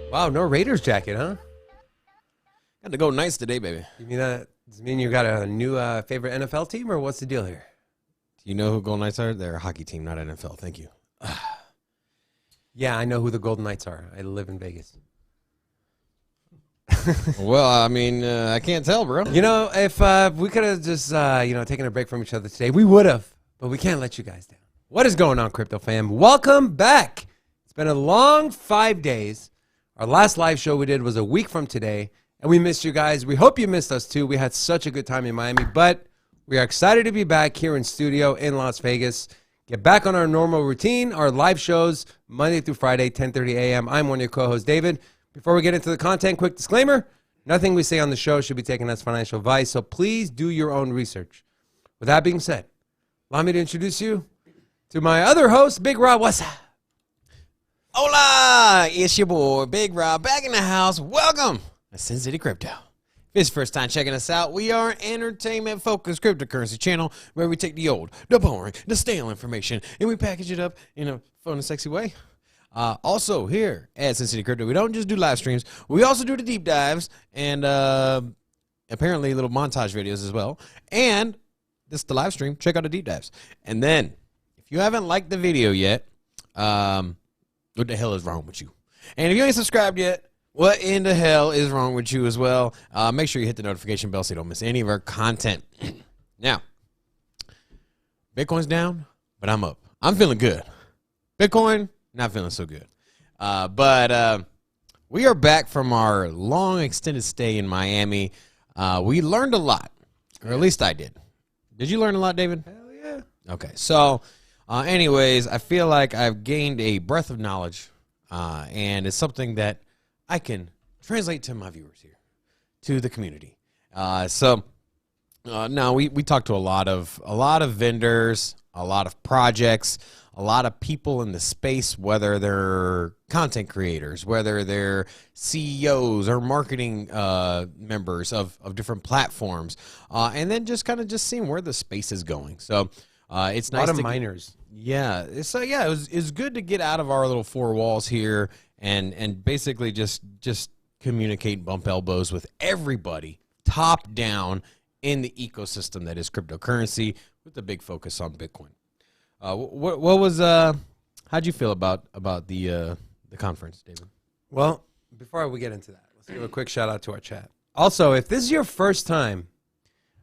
Wow, no Raiders jacket, huh? Got to go nice today, baby. You mean that? Does it mean you got a new favorite NFL team, or what's the deal here? Do you know who Golden Knights are? They're a hockey team, not NFL. Thank you. Yeah, I know who the Golden Knights are. I live in Vegas. Well, I mean, I can't tell, bro. You know, if we could have just, taken a break from each other today, we would have. But we can't let you guys down. What is going on, Crypto fam? Welcome back. It's been a long 5 days. Our last live show we did was a week from today, and we missed you guys. We hope you missed us, too. We had such a good time in Miami, but we are excited to be back here in studio in Las Vegas. Get back on our normal routine, our live shows, Monday through Friday, 10:30 a.m. I'm one of your co-hosts, David. Before we get into the content, quick disclaimer. Nothing we say on the show should be taken as financial advice, so please do your own research. With that being said, allow me to introduce you to my other host, Big Rob. What's up? Hola! It's your boy, Big Rob, back in the house. Welcome to Sin City Crypto. If it's your first time checking us out, we are an entertainment-focused cryptocurrency channel where we take the old, the boring, the stale information, and we package it up in a fun and sexy way. Also, here at Sin City Crypto, we don't just do live streams. We also do the deep dives and apparently little montage videos as well. And this is the live stream. Check out the deep dives. And then, if you haven't liked the video yet, what the hell is wrong with you? And if you ain't subscribed yet, what in the hell is wrong with you as well? Make sure you hit the notification bell so you don't miss any of our content. Now, Bitcoin's down, but I'm up. I'm feeling good. Bitcoin, not feeling so good. But we are back from our long extended stay in Miami. We learned a lot, or at least I did. Did you learn a lot, David? Hell yeah. Okay, so anyways, I feel like I've gained a breadth of knowledge, and it's something that I can translate to my viewers here, to the community. Now we talked to a lot of vendors, a lot of projects, a lot of people in the space, whether they're content creators, whether they're CEOs or marketing members of different platforms, and then just kind of seeing where the space is going. So it's nice. A lot of miners. Yeah. So yeah, it's good to get out of our little four walls here and basically just communicate, bump elbows with everybody, top down in the ecosystem that is cryptocurrency, with a big focus on Bitcoin. What was how'd you feel about the conference, David? Well, before we get into that, let's give a quick shout out to our chat. Also, if this is your first time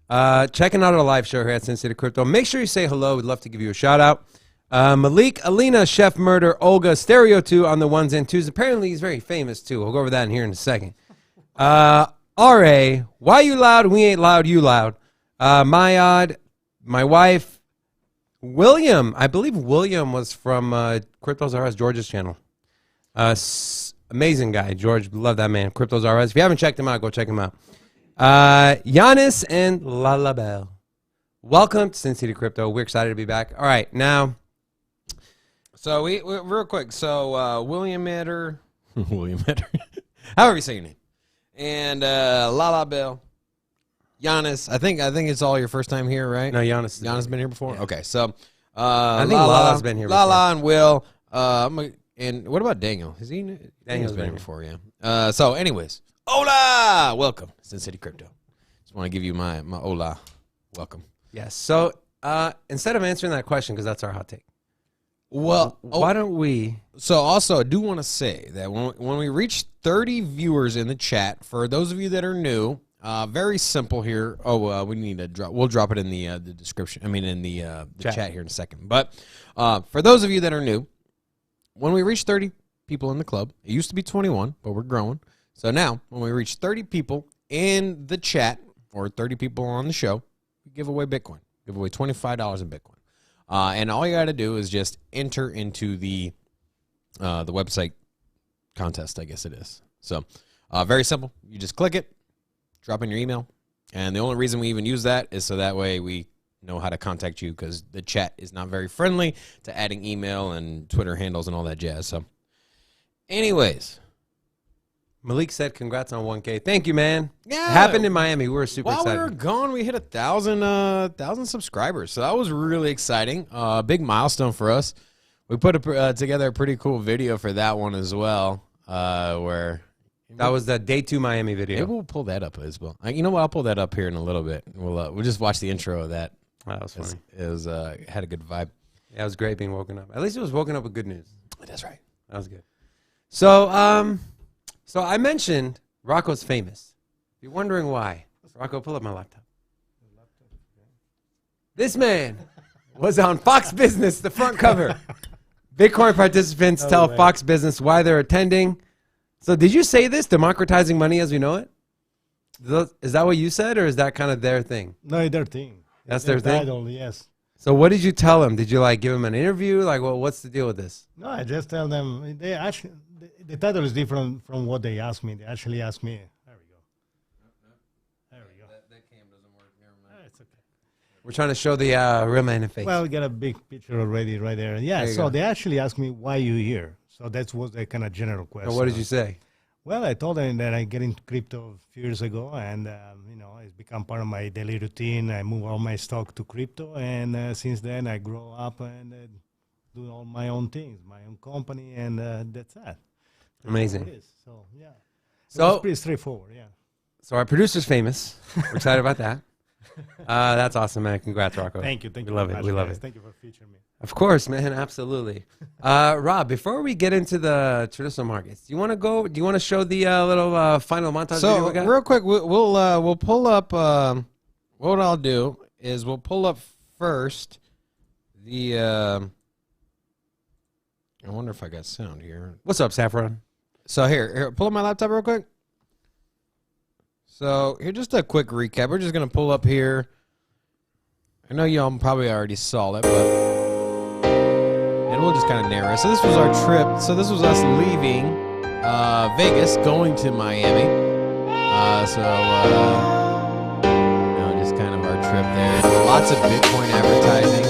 checking out our live show here at Sin City Crypto, make sure you say hello. We'd love to give you a shout out. Malik, Alina, Chef Murder, Olga, Stereo 2 on the ones and twos. Apparently, he's very famous, too. We'll go over that in here in a second. R.A., why you loud? We ain't loud, you loud. Mayad, my wife, William. I believe William was from Cryptos R Us, George's channel. Amazing guy, George. Love that man. Cryptos R Us. If you haven't checked him out, go check him out. Giannis and Lalabelle. Welcome to Sin City Crypto. We're excited to be back. All right, now. So we real quick. So William Eder, William Eder, however you say your name, and Lalabelle, Giannis. I think it's all your first time here, right? No, Giannis has been here before. Yeah. Okay, so I think Lala's been here before. Lala and Will. And what about Daniel? Daniel's been here before, yeah. So anyways, hola, welcome to Sin City Crypto. Just want to give you my hola, welcome. Yes. So instead of answering that question, because that's our hot take. Well, why don't we? So also, I do want to say that when we reach 30 viewers in the chat, for those of you that are new, very simple here. We need to drop. We'll drop it in the description. I mean, in the chat here in a second. But for those of you that are new, when we reach 30 people in the club, it used to be 21, but we're growing. So now, when we reach 30 people in the chat or 30 people on the show, we give away Bitcoin. Give away $25 in Bitcoin. And all you got to do is just enter into the website contest, I guess it is. So very simple. You just click it, drop in your email. And the only reason we even use that is so that way we know how to contact you, because the chat is not very friendly to adding email and Twitter handles and all that jazz. So anyways, Malik said congrats on 1K. Thank you, man. Yeah. It happened in Miami. We were super excited. While we were gone, we hit 1,000 subscribers. So that was really exciting. Big milestone for us. We put together a pretty cool video for that one as well. where That was the day 2 Miami video. maybe we'll pull that up as well. You know what? I'll pull that up here in a little bit. We'll just watch the intro of that. That was funny. It was had a good vibe. Yeah, it was great being woken up. At least it was woken up with good news. That's right. That was good. So, so I mentioned Rocco's famous. If you're wondering why, Rocco, pull up my laptop. This man was on Fox Business, the front cover. Bitcoin participants tell Fox Business why they're attending. So did you say this, democratizing money as we know it? Is that what you said, or is that kind of their thing? No, it's their thing. That's their thing? Title, yes. So what did you tell them? Did you like give them an interview? Like, well, what's the deal with this? No, I just tell them, they actually, the title is different from what they asked me. They actually asked me, there we go. There we go. That cam doesn't work. Never mind. It's okay. We're trying to show the real man in face. Well, we got a big picture already right there. Yeah, There you so go. they actually asked me, why you here? So that was the kind of general question. So what did you say? Well, I told them that I get into crypto a few years ago, and you know, it's become part of my daily routine. I move all my stock to crypto, and since then I grow up and do all my own things, my own company, and that's that. Amazing. It is. So yeah, So- it's pretty straightforward. Yeah. So our producer's famous. We're excited about that. That's awesome, man. Congrats, Rocco. Thank you. We you love very it. much, We love guys. it. Thank you for featuring me. Of course, man. Absolutely. Rob, before we get into the traditional markets, do you want to go? Do you want to show the little final montage video So we got? real quick, we'll pull up. What I'll do is we'll pull up first the. I wonder if I got sound here. What's up, Saffron? So here, pull up my laptop real quick. So here, just a quick recap. We're just gonna pull up here. I know y'all probably already saw it, but and we'll just kind of narrate. So this was our trip. So this was us leaving Vegas, going to Miami. You know, just kind of our trip there. Lots of Bitcoin advertising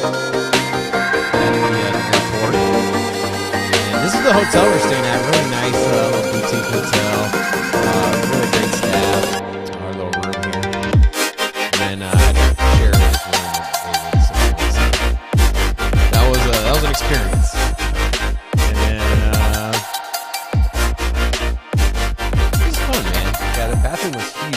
at the airport. And this is the hotel we're staying at. Really nice little boutique hotel. Really great staff. Our little room here. And then I shared this room with David. So that was an experience. And then it was fun, man. Yeah, the bathroom was huge.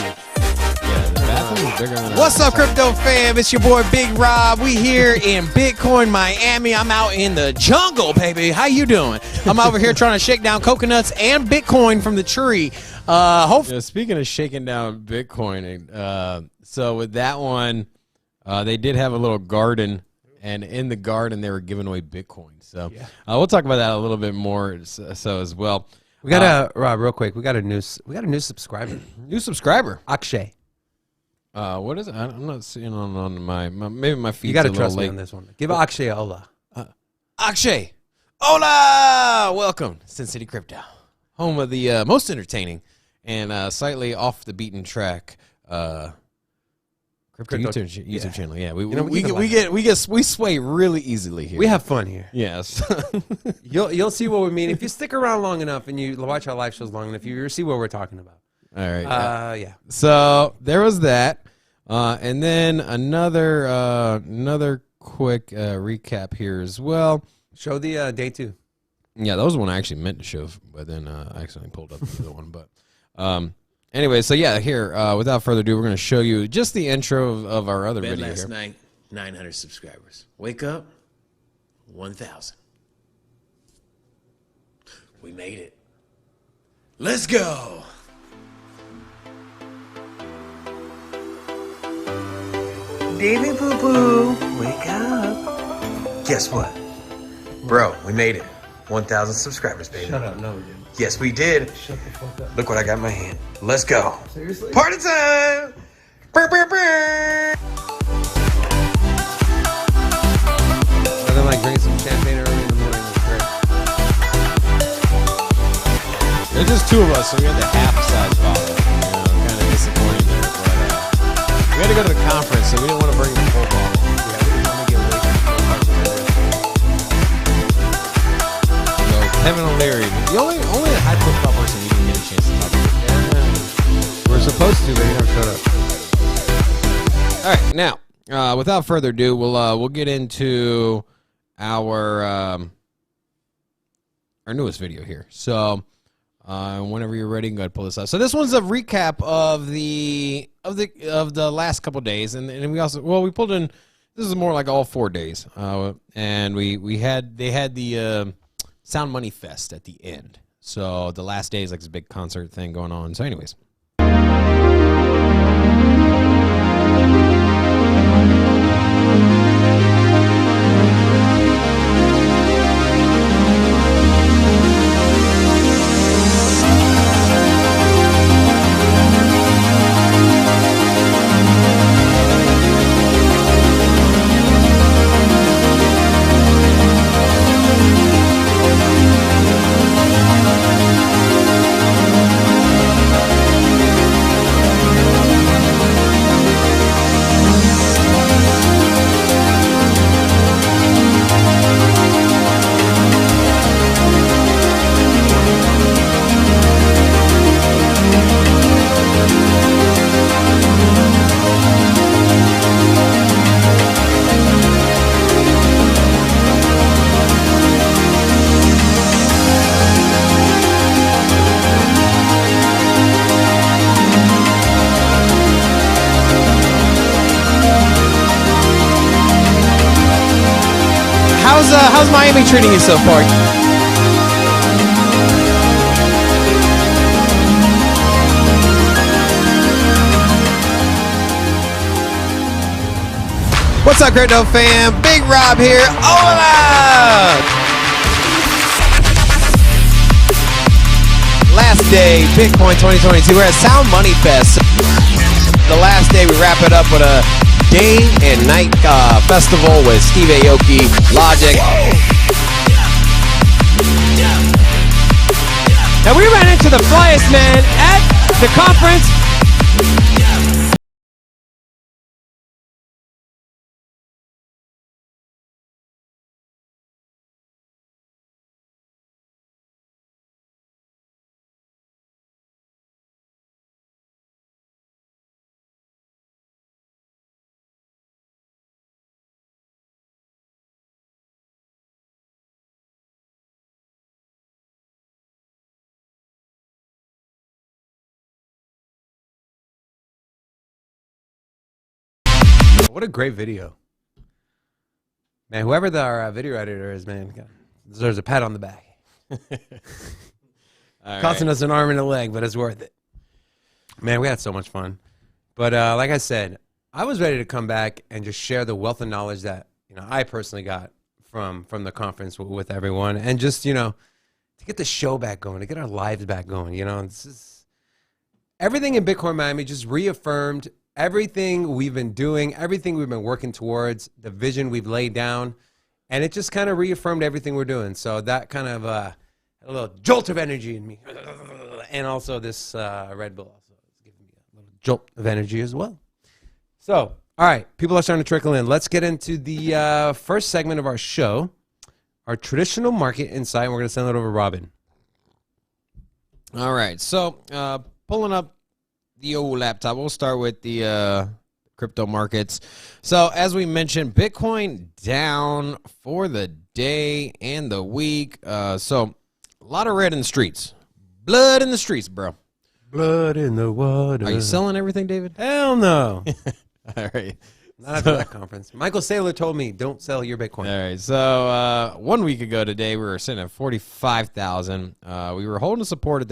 Yeah, the bathroom was bigger than. What's up, crypto fam? It's your boy Big Rob. We here in Bitcoin Miami. I'm out in the jungle, baby. How you doing? I'm over here trying to shake down coconuts and Bitcoin from the tree. Hopefully, Yeah, speaking of shaking down Bitcoin, so with that one, they did have a little garden, and in the garden they were giving away Bitcoin. So we'll talk about that a little bit more so as well. We got a Rob, real quick. We got a new subscriber, New subscriber. Akshay. What is it? I'm not seeing on my maybe my feed. You got to trust me on this one. Give Akshay a hola. Akshay, hola, welcome to Sin City Crypto, home of the most entertaining and slightly off the beaten track crypto YouTube channel. Yeah, we sway really easily here. We have fun here. yes. You'll see what we mean if you stick around long enough and you watch our live shows long enough. You'll see what we're talking about. All right. Yeah. So there was that, and then another quick recap here as well. Show the day 2. Yeah, that was the one I actually meant to show, but then I accidentally pulled up the other one. But anyway, so yeah, here, without further ado, we're going to show you just the intro of our other bed video last here. night, 900 subscribers. Wake up, 1,000. We made it. Let's go. Baby boo boo, wake up. Guess what? Bro, we made it. 1,000 subscribers, baby. Shut up. No, we didn't. Yes, we did. Shut the fuck up. Look what I got in my hand. Let's go. Seriously? Party time! Brr, brr, brr. Other than like drinking some champagne early in the morning was great. There's just two of us, so we had the half-size bottle. Kind of disappointing there, but we had to go to the conference, so we didn't want to bring the full bottle. Yeah, we didn't want to get away from So Kevin O'Leary, the only high profile person you didn't get a chance to talk to. We're supposed to, but you never showed up. All right, now without further ado, we'll get into our newest video here. So Whenever you're ready, go ahead and pull this up. So this one's a recap of the last couple days, and we also we pulled in. This is more like all 4 days, and they had the Sound Money Fest at the end. So the last day is like this big concert thing going on. So, anyways. How's Miami treating you so far? What's up, Crypto fam? Big Rob here. Hola! Last day, Bitcoin 2022. We're at Sound Money Fest. The last day, we wrap it up with a day and night festival with Steve Aoki, Logic. Now we ran into the flyest man at the conference. What a great video. Man, whoever our video editor is, man, deserves a pat on the back. Costing us an arm and a leg, but it's worth it. Man, we had so much fun. But like I said, I was ready to come back and just share the wealth of knowledge that I personally got from the conference with everyone, and just to get the show back going, to get our lives back going. It's just, everything in Bitcoin Miami just reaffirmed everything we've been doing, everything we've been working towards, the vision we've laid down, and it just kind of reaffirmed everything we're doing. So that kind of a little jolt of energy in me, and also this Red Bull also is giving me a little jolt of energy as well. So, all right, people are starting to trickle in. Let's get into the first segment of our show, our traditional market insight, and we're going to send it over to Robin. All right, so pulling up the old laptop. We'll start with the crypto markets. So as we mentioned, Bitcoin down for the day and the week. So a lot of red in the streets. Blood in the streets, bro. Blood in the water. Are you selling everything, David? Hell no. All right. Not after that conference. Michael Saylor told me, don't sell your Bitcoin. All right. So 1 week ago today, we were sitting at 45,000. We were holding support at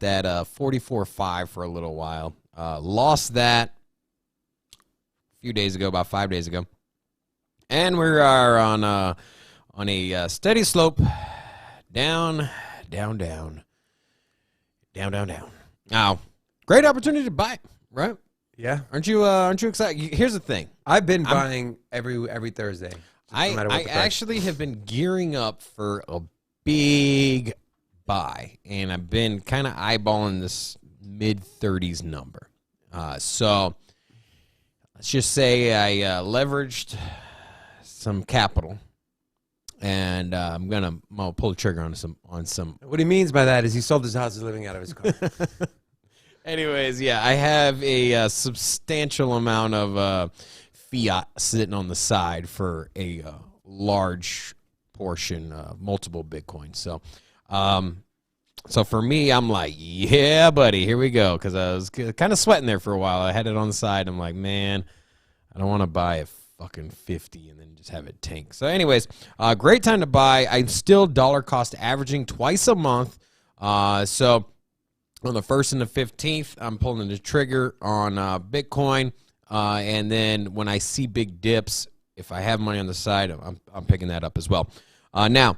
that 44.5 for a little while. Lost that a few days ago, about 5 days ago, and we are on a steady slope, down. Now, great opportunity to buy, right? Yeah. Aren't you excited? Here's the thing. I've been buying every Thursday. I actually have been gearing up for a big buy, and I've been kind of eyeballing this mid-30s number. So let's just say I leveraged some capital, and I'm gonna pull the trigger on some. What he means by that is he sold his house, he's living out of his car. Anyways, yeah, I have a substantial amount of fiat sitting on the side for a large portion, multiple Bitcoin. So So for me, I'm like, yeah, buddy, here we go. Because I was kind of sweating there for a while. I had it on the side. I'm like, man, I don't want to buy a fucking 50 and then just have it tank. So anyways, great time to buy. I'm still dollar cost averaging twice a month. So on the 1st and the 15th, I'm pulling the trigger on Bitcoin. And then when I see big dips, if I have money on the side, I'm picking that up as well. Now,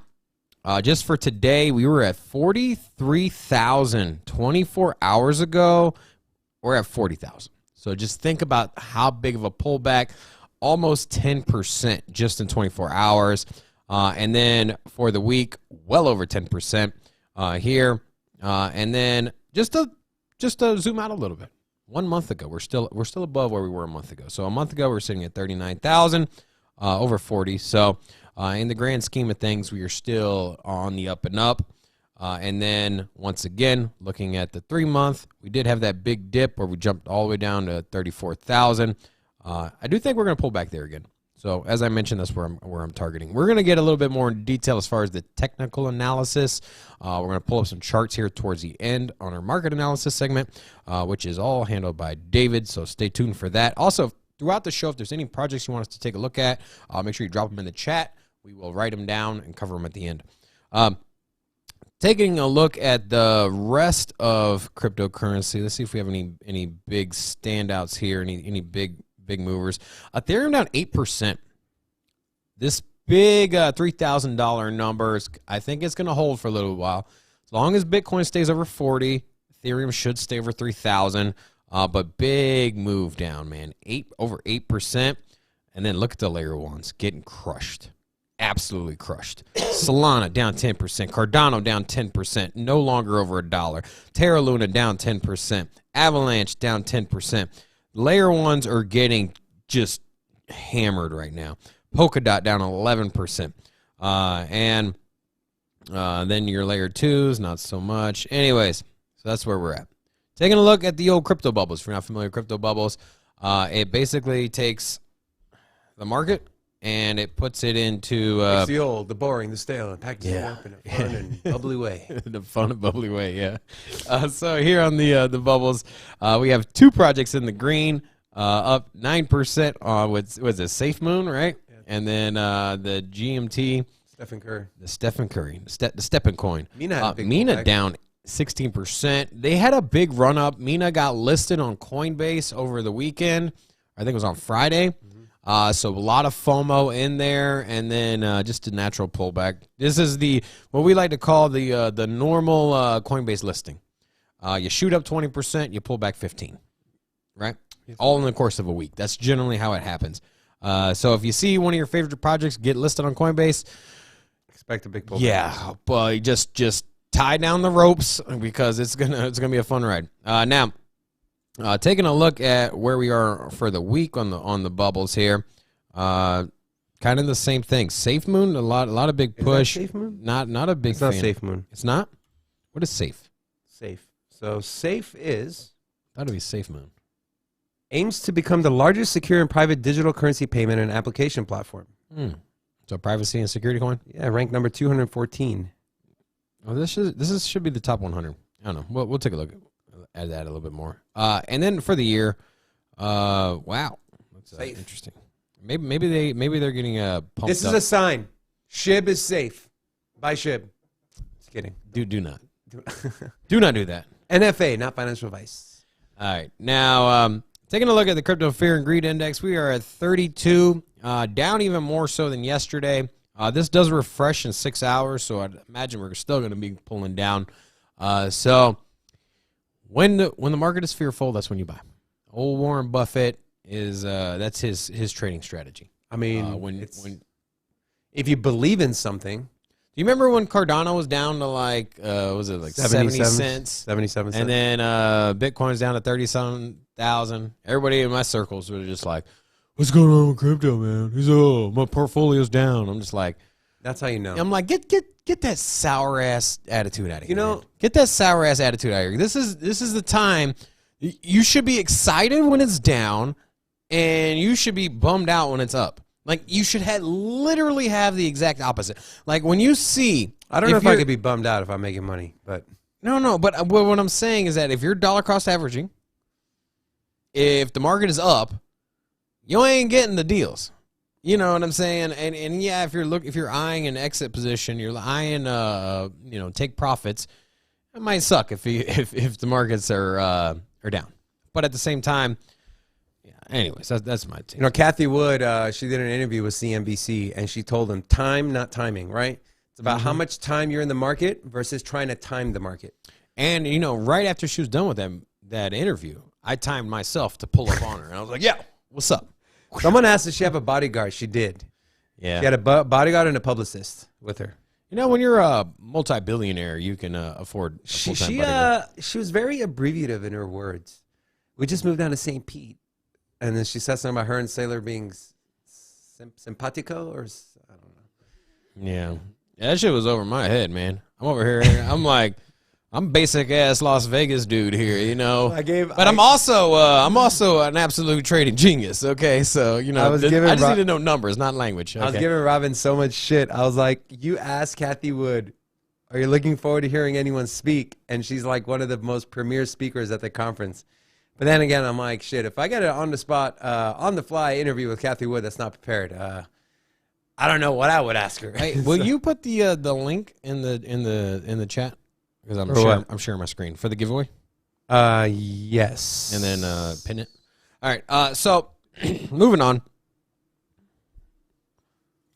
just for today, we were at 43,000 24 hours ago. We're at 40,000. So just think about how big of a pullback, almost 10% just in 24 hours. And then for the week, well over 10% here. And then just to zoom out a little bit. 1 month ago, we're still above where we were a month ago. So a month ago, we're sitting at 39,000, over 40. So in the grand scheme of things, we are still on the up and up. And then once again, looking at the 3 month, we did have that big dip where we jumped all the way down to 34,000. I do think we're going to pull back there again. So as I mentioned, that's where I'm targeting. We're going to get a little bit more in detail as far as the technical analysis. We're going to pull up some charts here towards the end on our market analysis segment, which is all handled by David. So stay tuned for that. Also, throughout the show, if there's any projects you want us to take a look at, make sure you drop them in the chat. We will write them down and cover them at the end. Taking a look at the rest of cryptocurrency, let's see if we have any big standouts here, any big movers. Ethereum down 8%. This big $3,000 number, I think it's going to hold for a little while. As long as Bitcoin stays over 40, Ethereum should stay over 3,000. But big move down, man. Over 8%. And then look at the layer ones getting crushed. Absolutely crushed. Solana down 10%. Cardano down 10%. No longer over $1. Terra Luna down 10%. Avalanche down 10%. Layer ones are getting just hammered right now. Polkadot down 11%. And then your layer twos, not so much. Anyways, so that's where we're at. Taking a look at the old crypto bubbles. If you're not familiar with crypto bubbles, it basically takes the market and it puts it into It's the old, the boring, the stale, and packages it up in a fun and bubbly way. the fun and bubbly way, yeah. So here on the bubbles, we have two projects in the green, up 9% on what's it, SafeMoon, right? Yeah. And then the GMT, Stephen Curry, the Stephen coin. Mina had a big Mina pullback. down 16%. They had a big run up. Mina got listed on Coinbase over the weekend. I think it was on Friday. So a lot of FOMO in there, and then just a natural pullback. This is what we like to call the normal Coinbase listing. You shoot up 20%, you pull back 15%, right? All in the course of a week. That's generally how it happens. So if you see one of your favorite projects get listed on Coinbase, expect a big pullback. yeah, but just tie down the ropes because it's gonna be a fun ride. Now. Taking a look at where we are for the week on the bubbles here, kind of the same thing. SafeMoon, a lot of big push. Is that SafeMoon? Not a big. It's not fan. SafeMoon. It's not. What is Safe? Safe. So Safe is That'd be SafeMoon. aims to become the largest secure and private digital currency payment and application platform. So privacy and security coin. Yeah, ranked number 214. Oh, this should be the top 100. I don't know. We'll take a look at that a little bit more. And then for the year, wow, that's Safe. interesting. Maybe they're getting pumped This is up. a sign. SHIB is safe. Buy SHIB. Just kidding. Do not do not do that. NFA, not financial advice. All right. Now, taking a look at the Crypto Fear and Greed Index, we are at 32, down even more so than yesterday. This does refresh in 6 hours, so I'd imagine we're still going to be pulling down. So when the market is fearful, that's when you buy. Old Warren Buffett is that's his trading strategy. I mean, when if you believe in something, do you remember when Cardano was down to like was it like 70 cents? 77 cents. And then Bitcoin's down to 30,000. Everybody in my circles were just like, "What's going on with crypto, man?" He's my portfolio's down. I'm just like, that's how you know. I'm like, get that sour ass attitude out of here. You know- man. Get that sour ass attitude out of here. This is the time you should be excited when it's down, and you should be bummed out when it's up. Like you should literally have the exact opposite. Like when you see, I don't know if I you're- could be bummed out if I'm making money, but No. But what I'm saying is that if you're dollar cost averaging, if the market is up, you ain't getting the deals. You know what I'm saying? And yeah, if you're eyeing an exit position, you're eyeing take profits. It might suck if the markets are down. But at the same time, yeah. Anyways, that's my take. You know, Kathy Wood, she did an interview with CNBC, and she told them time, not timing, right? It's about how much time you're in the market versus trying to time the market. And right after she was done with that interview, I timed myself to pull up on her, and I was like, "Yeah, what's up?" Someone asked if she have a bodyguard. She did. Yeah, She had a bodyguard and a publicist with her. when you're a multi-billionaire, you can afford a full-time bodyguard. She was very abbreviative in her words. We just moved down to St. Pete, and then she said something about her and Sailor being simpatico, or I don't know. Yeah, that shit was over my head, man. I'm over here. I'm basic ass Las Vegas dude here, But I'm also an absolute trading genius. Okay, so I just need to know numbers, not language. Okay? I was giving Robin so much shit. I was like, you asked Kathy Wood, are you looking forward to hearing anyone speak? And she's like one of the most premier speakers at the conference. But then again, I'm like, shit, if I get an on the spot, on the fly interview with Kathy Wood that's not prepared, I don't know what I would ask her. Hey, will you put the link in the chat? Because I'm sharing my screen for the giveaway. Yes. And then pin it. All right. So moving on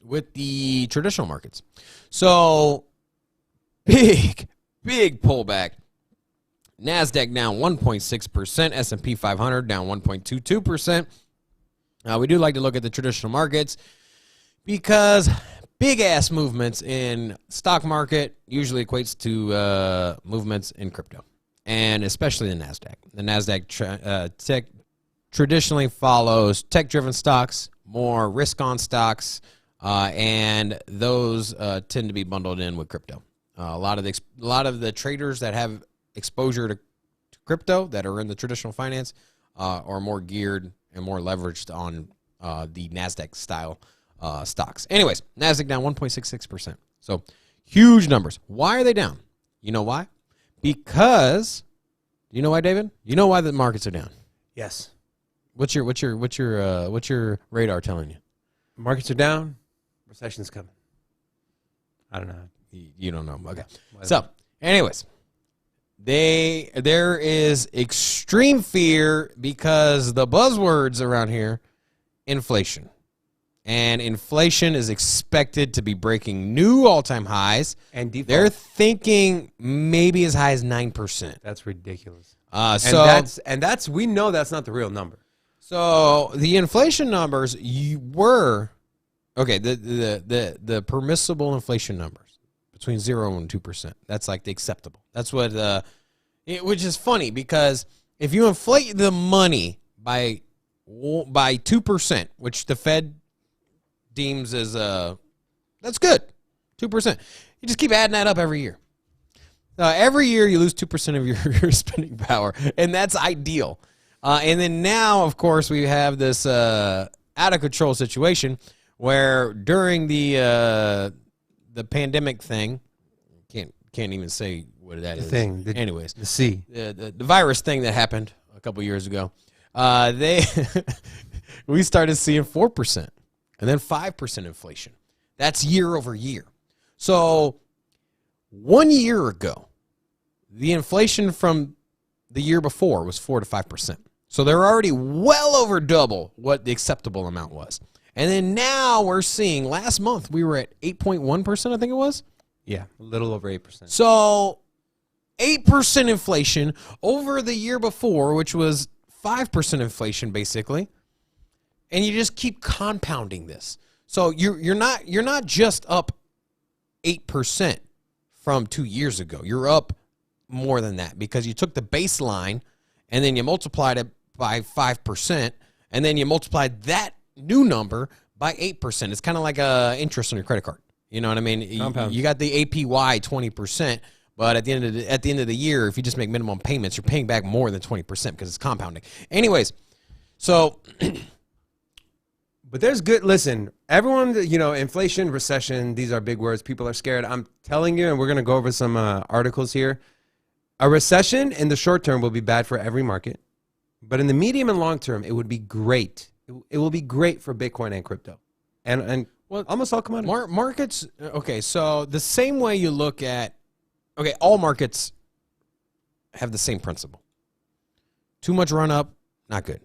with the traditional markets. So big pullback. NASDAQ down 1.6%. S&P 500 down 1.22%. We do like to look at the traditional markets because big ass movements in stock market usually equates to movements in crypto, and especially the NASDAQ. The NASDAQ traditionally follows tech-driven stocks, more risk-on stocks, and those tend to be bundled in with crypto. A lot of the traders that have exposure to crypto that are in the traditional finance are more geared and more leveraged on the NASDAQ style stocks. Anyways, NASDAQ down 1.66%. So huge numbers. Why are they down? You know why? Because, you know why, David? You know why the markets are down? Yes. What's your radar telling you? Markets are down. Recession's coming. I don't know. You don't know. Okay. So, anyways, there is extreme fear because the buzzwords around here, inflation. And inflation is expected to be breaking new all-time highs. And default. They're thinking maybe as high as 9%. That's ridiculous. And that's we know that's not the real number. So the inflation numbers the permissible inflation numbers between 0 and 2%. That's like the acceptable. That's what which is funny because if you inflate the money by 2%, which the Fed deems as that's good, 2%. You just keep adding that up every year. Every year you lose 2% of your spending power, and that's ideal. And then now, of course, we have this out of control situation where during the pandemic thing, can't even say what that is. Anyways, the virus thing that happened a couple years ago, we started seeing 4%. And then 5% inflation. That's year over year. So 1 year ago, the inflation from the year before was 4 to 5%. So they're already well over double what the acceptable amount was. And then now we're seeing, last month we were at 8.1%, I think it was. Yeah, a little over 8%. So 8% inflation over the year before, which was 5% inflation basically. And you just keep compounding this. So you're not just up 8% from 2 years ago. You're up more than that because you took the baseline and then you multiplied it by 5%, and then you multiplied that new number by 8%. It's kind of like interest on your credit card. You know what I mean? You got the APY 20%, but at the end of the year, if you just make minimum payments, you're paying back more than 20% because it's compounding. Anyways, so. But there's good, listen, everyone, inflation, recession, these are big words. People are scared. I'm telling you, and we're going to go over some articles here. A recession in the short term will be bad for every market, but in the medium and long term, it would be great. It will be great for Bitcoin and crypto, and Well, almost all commodities. Markets, okay, so the same way you look at, okay, all markets have the same principle. Too much run up, not good.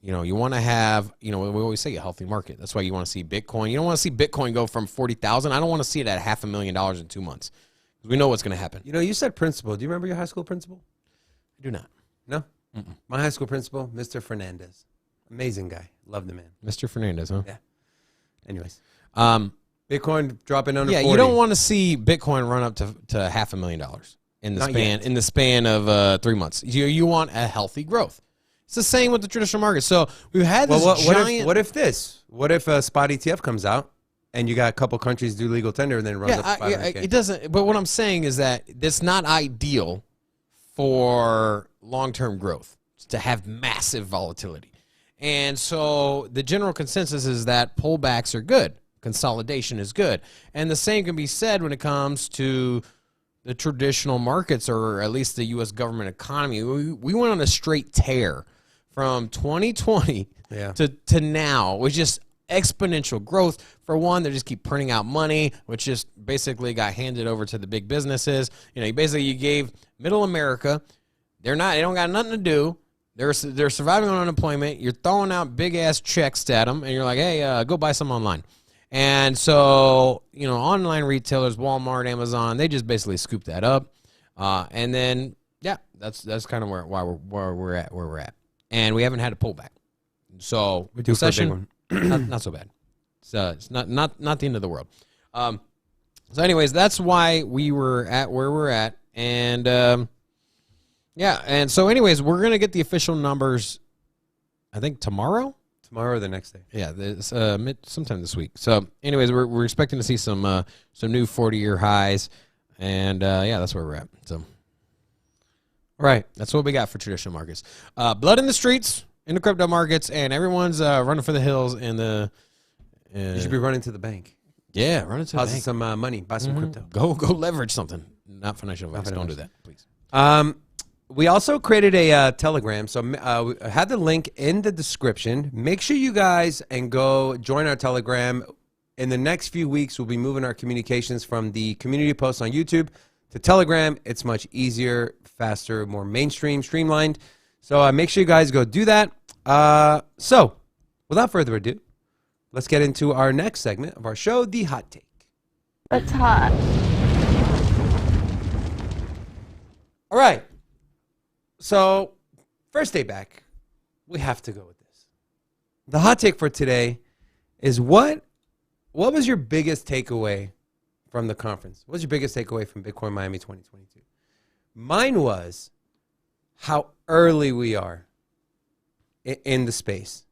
You know, you want to have, you know, we always say a healthy market. That's why you want to see Bitcoin. You don't want to see Bitcoin go from 40,000. I don't want to see it at $500,000 in 2 months. We know what's going to happen. You know, you said principal. Do you remember your high school principal? I do not. No? My high school principal, Mr. Fernandez. Amazing guy. Love the man. Mr. Fernandez, huh? Yeah. Anyways. Um, Bitcoin dropping under yeah, 40. you don't want to see Bitcoin run up to $500,000 in the Not span yet. in the span of 3 months. You want a healthy growth. It's the same with the traditional market. So we've had this Well, giant. what if this? What if a spot ETF comes out and you got a couple countries do legal tender and then it runs up to 500K? it doesn't. But what I'm saying is that it's not ideal for long-term growth to have massive volatility. And so the general consensus is that pullbacks are good. Consolidation is good. And the same can be said when it comes to the traditional markets, or at least the U.S. government economy. We went on a straight tear from 2020 Yeah. to now, which just exponential growth. For one, they just keep printing out money, which just basically got handed over to the big businesses. You know, you gave middle America, they don't got nothing to do. They're surviving on unemployment. You're throwing out big ass checks at them, and you're like, hey, go buy some online. And so, you know, online retailers, Walmart, Amazon, they just basically scoop that up. And then, yeah, that's kind of where we're at. And we haven't had a pullback. So We do for a big recession, not so bad. It's not the end of the world. So anyways, that's why we were at where we're at. And yeah, and so anyways, we're going to get the official numbers, I think, tomorrow. Tomorrow or the next day? Yeah, this, sometime this week. So anyways, we're expecting to see some new 40-year highs. And yeah, that's where we're at. So Right. that's what we got for traditional markets. Blood in the streets, in the crypto markets, and everyone's running for the hills in the... You should be running to the bank. Yeah, running to the Deposit bank. some money. Buy some crypto. Go leverage something. Not financial advice. Don't do that, please. We also created a Telegram, so we had the link in the description. Make sure you guys and go join our Telegram. In the next few weeks, we'll be moving our communications from the community posts on YouTube to Telegram. It's much easier, faster, more mainstream, streamlined. So make sure you guys go do that. So without further ado, let's get into our next segment of our show, The Hot Take. That's hot. All right. So, first day back, we have to go with this. The hot take for today is what was your biggest takeaway from the conference? What was your biggest takeaway from Bitcoin Miami 2022? Mine was how early we are in the space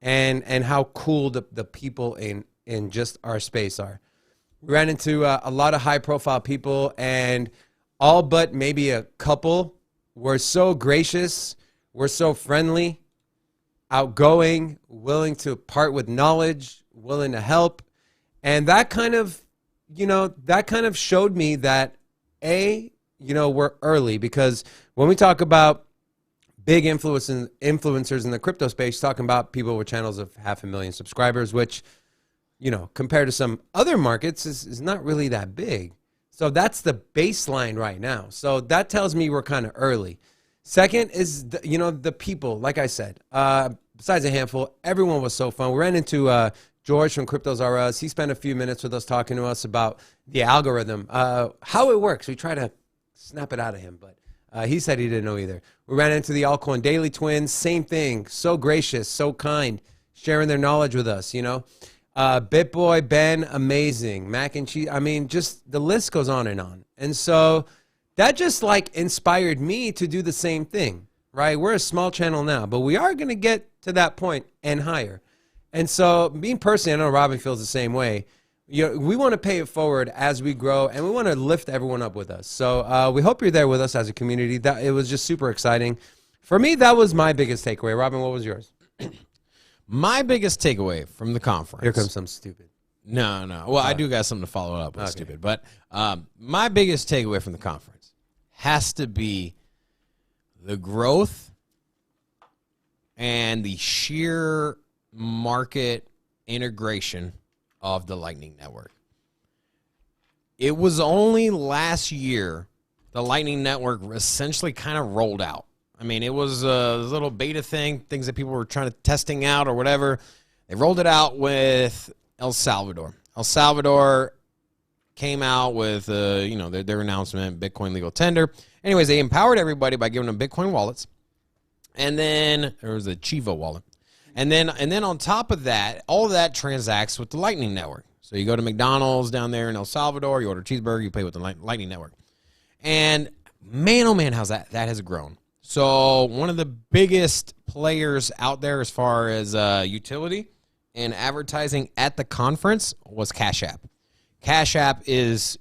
and how cool the people in just our space are. We ran into a lot of high profile people, and all but maybe a couple were so gracious, were so friendly, outgoing, willing to part with knowledge, willing to help. And that kind of, showed me that we're early, because when we talk about big influencers in the crypto space, talking about people with channels of 500,000 subscribers, which, compared to some other markets is not really that big. So that's the baseline right now. So that tells me we're kind of early. Second is, the people, like I said, besides a handful, everyone was so fun. We ran into George from Cryptos R Us. He spent a few minutes with us talking to us about the algorithm, how it works. We try to snap it out of him, but he said he didn't know either. We ran into the Altcoin Daily Twins, same thing, so gracious, so kind, sharing their knowledge with us, BitBoy, Ben, amazing. Mac and Cheese, just the list goes on. And so that just inspired me to do the same thing, right? We're a small channel now, but we are going to get to that point and higher. And so me personally, I know Robin feels the same way. We want to pay it forward as we grow, and we want to lift everyone up with us. So we hope you're there with us as a community. It was just super exciting. For me, that was my biggest takeaway. Robin, what was yours? My biggest takeaway from the conference. Here comes some stupid. No. Well, I do got something to follow up with, stupid. But my biggest takeaway from the conference has to be the growth and the sheer market integration of the Lightning Network. It was only last year the Lightning Network essentially kind of rolled out. I mean, it was a little beta thing, things that people were trying to testing out or whatever. They rolled it out with El Salvador. El Salvador came out with, their announcement, Bitcoin legal tender. Anyways, they empowered everybody by giving them Bitcoin wallets. And then there was a Chivo wallet. And then on top of that, all of that transacts with the Lightning Network. So you go to McDonald's down there in El Salvador, you order a cheeseburger, you pay with the Lightning Network. And man, oh man, how's that has grown. So one of the biggest players out there as far as utility and advertising at the conference was Cash App. Cash App is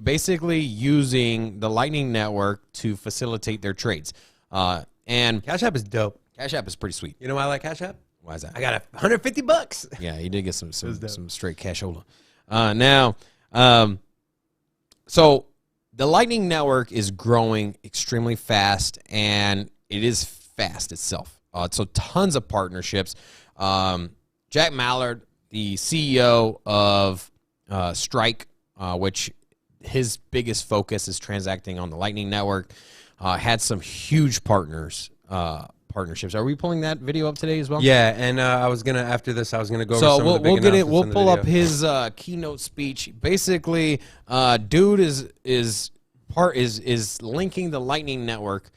basically using the Lightning Network to facilitate their trades. And Cash App is dope. Cash App is pretty sweet. You know why I like Cash App? Why is that? I got $150. Yeah, you did get some straight cashola. So the Lightning Network is growing extremely fast, and it is fast itself. So tons of partnerships. Jack Mallard, the CEO of Strike, which his biggest focus is transacting on the Lightning Network, had some huge partnerships. Are we pulling that video up today as well? Yeah, and after this, I was gonna go. So over some of the big we'll get it. announcements We'll in the pull up video. his keynote speech. Basically, dude is linking the Lightning Network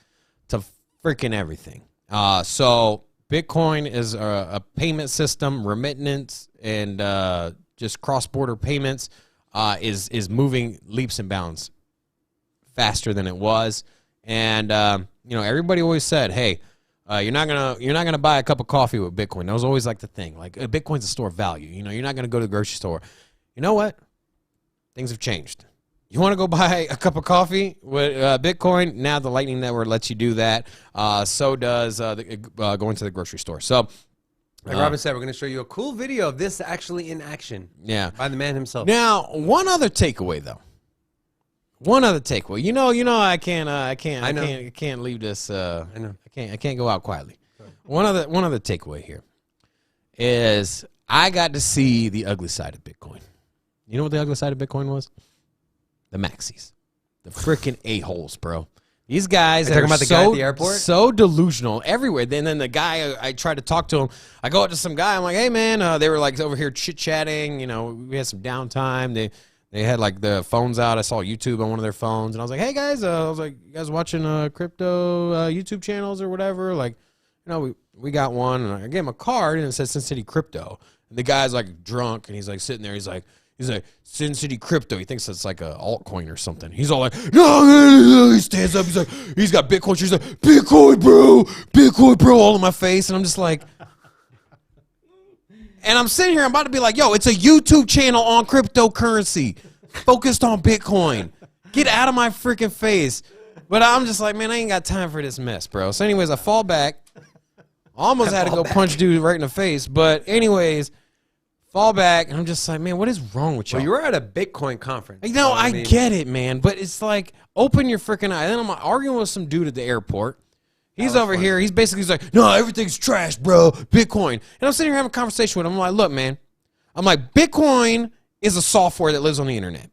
to freaking everything. So Bitcoin is a payment system, remittance, and just cross-border payments is moving leaps and bounds faster than it was. And everybody always said, hey, you're not gonna buy a cup of coffee with Bitcoin. That was always like the thing. Like Bitcoin's a store of value. You're not gonna go to the grocery store. You know what? Things have changed. You want to go buy a cup of coffee with Bitcoin? Now the Lightning Network lets you do that. So does going to the grocery store. So, Like Robin said, we're going to show you a cool video of this actually in action. Yeah. By the man himself. Now, one other takeaway though. I can't leave this. I can't go out quietly. One other takeaway here is I got to see the ugly side of Bitcoin. You know what the ugly side of Bitcoin was? The maxis, the freaking a-holes, bro. These guys are talking about the guy at the airport? so delusional everywhere. Then the guy, I tried to talk to him. I go up to some guy. I'm like, hey, man. They were like over here chit-chatting. We had some downtime. They had like the phones out. I saw YouTube on one of their phones. And I was like, hey, guys. I was like, you guys watching crypto YouTube channels or whatever? Like, we got one. And I gave him a card, and it said Sin City Crypto. And the guy's like drunk, and he's like sitting there. He's like, Sin City Crypto. He thinks it's like a altcoin or something. He's all like, no. He stands up. He's like, he's got Bitcoin. She's like, Bitcoin, bro, all in my face. And I'm just like, and I'm sitting here. I'm about to be like, yo, it's a YouTube channel on cryptocurrency focused on Bitcoin. Get out of my freaking face. But I'm just like, man, I ain't got time for this mess, bro. So anyways, I fall back. Almost had to go punch dude right in the face. But anyways, fall back, and I'm just like, man, what is wrong with y'all? Well, you were at a Bitcoin conference. I get it, man, but it's like, open your freaking eye. Then I'm arguing with some dude at the airport. He's over here. He's like, no, everything's trash, bro. Bitcoin. And I'm sitting here having a conversation with him. I'm like, look, man. I'm like, Bitcoin is a software that lives on the internet.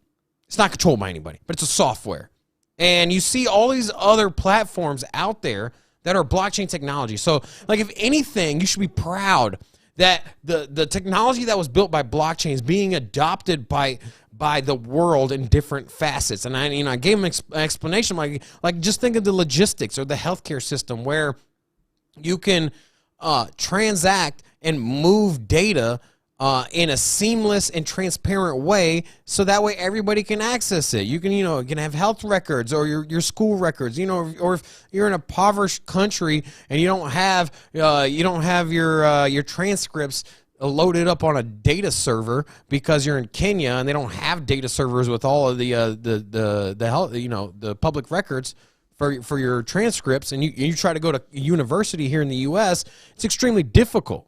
It's not controlled by anybody, but it's a software. And you see all these other platforms out there that are blockchain technology. So, like, if anything, you should be proud that the technology that was built by blockchain is being adopted by the world in different facets. And I gave him an explanation, like just think of the logistics or the healthcare system where you can transact and move data in a seamless and transparent way, so that way everybody can access it. You can have health records or your school records, or if you're in a impoverished country and you don't have your transcripts loaded up on a data server because you're in Kenya and they don't have data servers with all of the health, the public records for your transcripts, and you try to go to university here in the U.S., it's extremely difficult.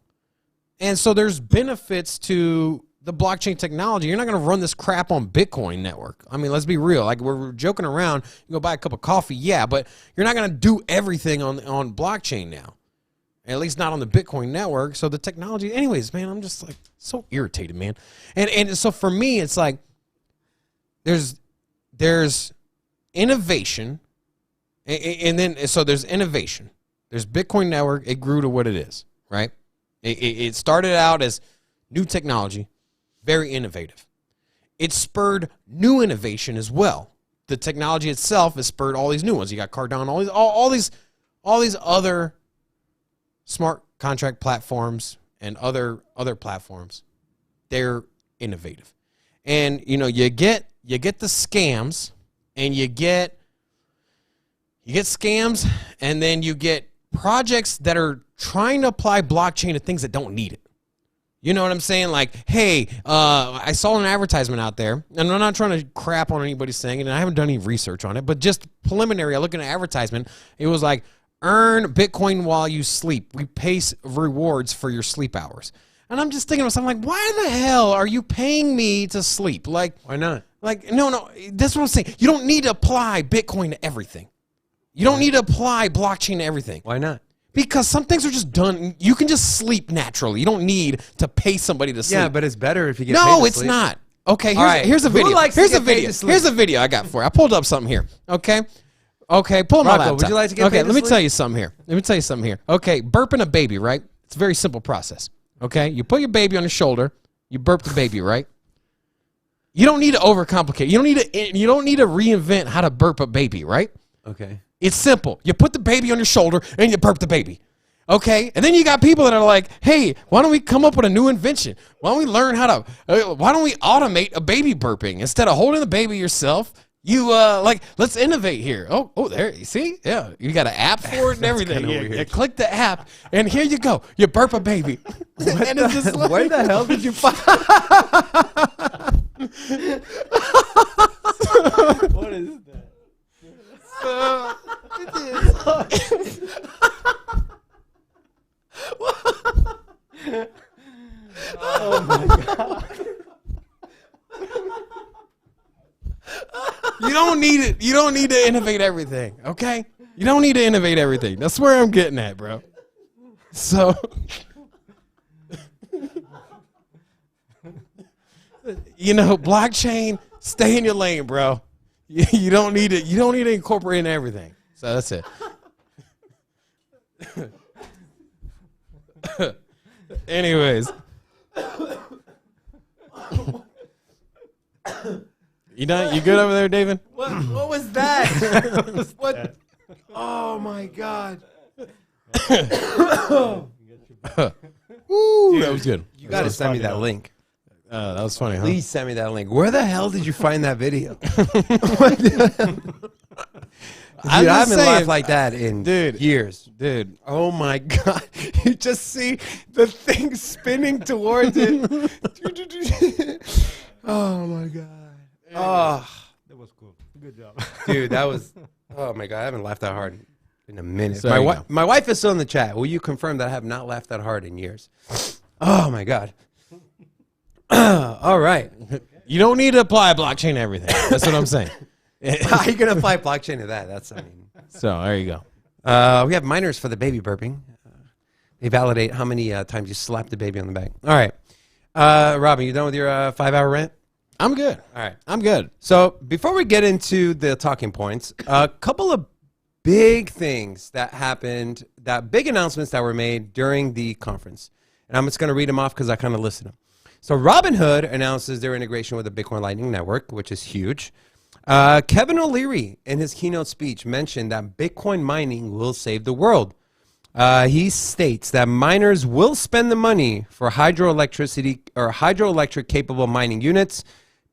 And so there's benefits to the blockchain technology, you're not going to run this crap on Bitcoin network. I mean, let's be real. Like, we're joking around. You go buy a cup of coffee, yeah, but you're not going to do everything on blockchain now. At least not on the Bitcoin network. So the technology, anyways, man, I'm just like so irritated, man. And so for me, it's like there's innovation, and then so there's innovation. There's Bitcoin network. It grew to what it is, right? It started out as new technology, very innovative. It spurred new innovation as well. The technology itself has spurred all these new ones. You got Cardano, all these other smart contract platforms and other platforms. They're innovative, and you know you get the scams, and you get scams, and then you get projects that are trying to apply blockchain to things that don't need it. You know what I'm saying? Like, hey, I saw an advertisement out there, and I'm not trying to crap on anybody saying it, and I haven't done any research on it, but just preliminary, I look at an advertisement, it was like, earn Bitcoin while you sleep. We pay rewards for your sleep hours. And I'm just thinking to myself, like, why the hell are you paying me to sleep? Like, Why not? like, no, that's what I'm saying. You don't need to apply Bitcoin to everything. You don't need to apply blockchain to everything. Why not? Because some things are just done. You can just sleep naturally. You don't need to pay somebody to sleep. Yeah, but it's better if you get paid No, to it's sleep. not. Okay, right. here's a Who video. likes to Here's a get paid video. to sleep? Here's a video I got for you. I pulled up something here. Okay, pull my Rocco, laptop. would you like to get okay, paid to let me sleep? tell you something here. Okay, burping a baby, right? It's a very simple process. Okay, you put your baby on your shoulder, you burp the baby, right? You don't need to overcomplicate. You don't need to reinvent how to burp a baby, right? Okay. It's simple. You put the baby on your shoulder and you burp the baby. Okay? And then you got people that are like, hey, why don't we come up with a new invention? Why don't we learn how to, why don't we automate a baby burping? Instead of holding the baby yourself, you, let's innovate here. Oh, there, you see? Yeah, you got an app for it and everything. You click the app and here you go. You burp a baby. And it's just like, Where the hell did you find? What is that? Oh my god. You don't need it. You don't need to innovate everything, okay? You don't need to innovate everything. That's where I'm getting at, bro. So, you know, blockchain, stay in your lane, bro. You don't need it. You don't need to incorporate in everything. So that's it. Anyways. You done? You good over there, David? What was that? What? Oh my god. Ooh, that was good. You got to send me that link. That was funny, huh? Please send me that link. Where the hell did you find that video? Dude, I just haven't saying, laughed like that in years. Dude. Oh my god. You just see the thing spinning towards it. Oh my god. Oh, That was cool. Good job. dude, that was, oh my god, I haven't laughed that hard in a minute. So there you go. My wife is still in the chat. Will you confirm that I have not laughed that hard in years? Oh my god. All right. You don't need to apply blockchain to everything. That's what I'm saying. How are you going to apply blockchain to that? That's, I mean. So there you go. We have miners for the baby burping. They validate how many times you slap the baby on the back. All right. Robin, you done with your 5-hour rant? I'm good. All right. I'm good. So before we get into the talking points, a couple of big things that happened, that big announcements that were made during the conference. And I'm just going to read them off because I kind of listed them. So Robinhood announces their integration with the Bitcoin Lightning Network, which is huge. Kevin O'Leary, in his keynote speech, mentioned that Bitcoin mining will save the world. He states that miners will spend the money for hydroelectricity or hydroelectric capable mining units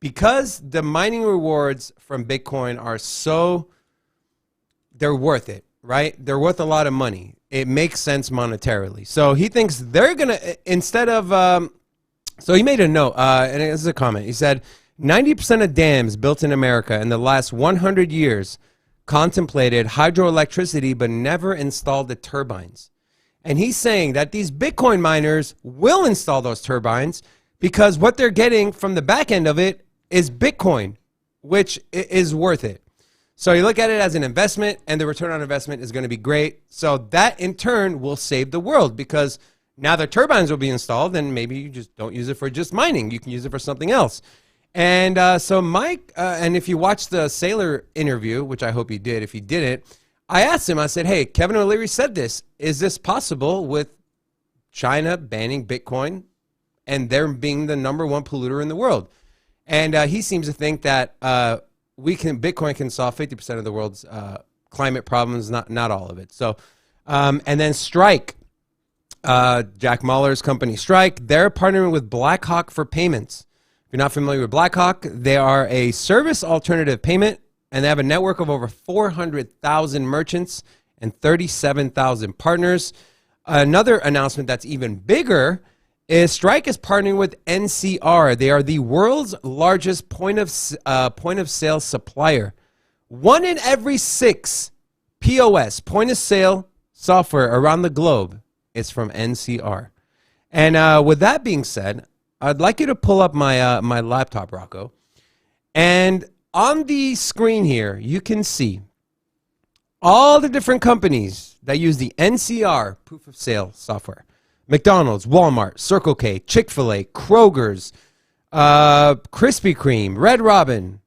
because the mining rewards from Bitcoin are so, they're worth it, right? They're worth a lot of money. It makes sense monetarily. So he thinks they're going to, instead of, so he made a note, and this is a comment. He said, 90% of dams built in America in the last 100 years contemplated hydroelectricity but never installed the turbines. And he's saying that these Bitcoin miners will install those turbines because what they're getting from the back end of it is Bitcoin, which is worth it. So you look at it as an investment, and the return on investment is going to be great. So that in turn will save the world, because now the turbines will be installed, and maybe you just don't use it for just mining. You can use it for something else. And so Mike, and if you watched the Saylor interview, which I hope you did, if you didn't, I asked him, I said, hey, Kevin O'Leary said this. Is this possible with China banning Bitcoin and there being the #1 polluter in the world? And he seems to think that Bitcoin can solve 50% of the world's climate problems, not all of it. So, and then Strike, Jack Mallers' company Strike, they're partnering with BlackHawk for payments. If you're not familiar with BlackHawk, they are a service alternative payment, and they have a network of over 400,000 merchants and 37,000 partners. Another announcement that's even bigger is Strike is partnering with NCR. They are the world's largest point of sale supplier. 1 in every 6 POS, point of sale software around the globe is from NCR. And with that being said, I'd like you to pull up my my laptop, Rocco. And on the screen here, you can see all the different companies that use the NCR proof of sale software. McDonald's, Walmart, Circle K, Chick-fil-A, Kroger's, Krispy Kreme, Red Robin.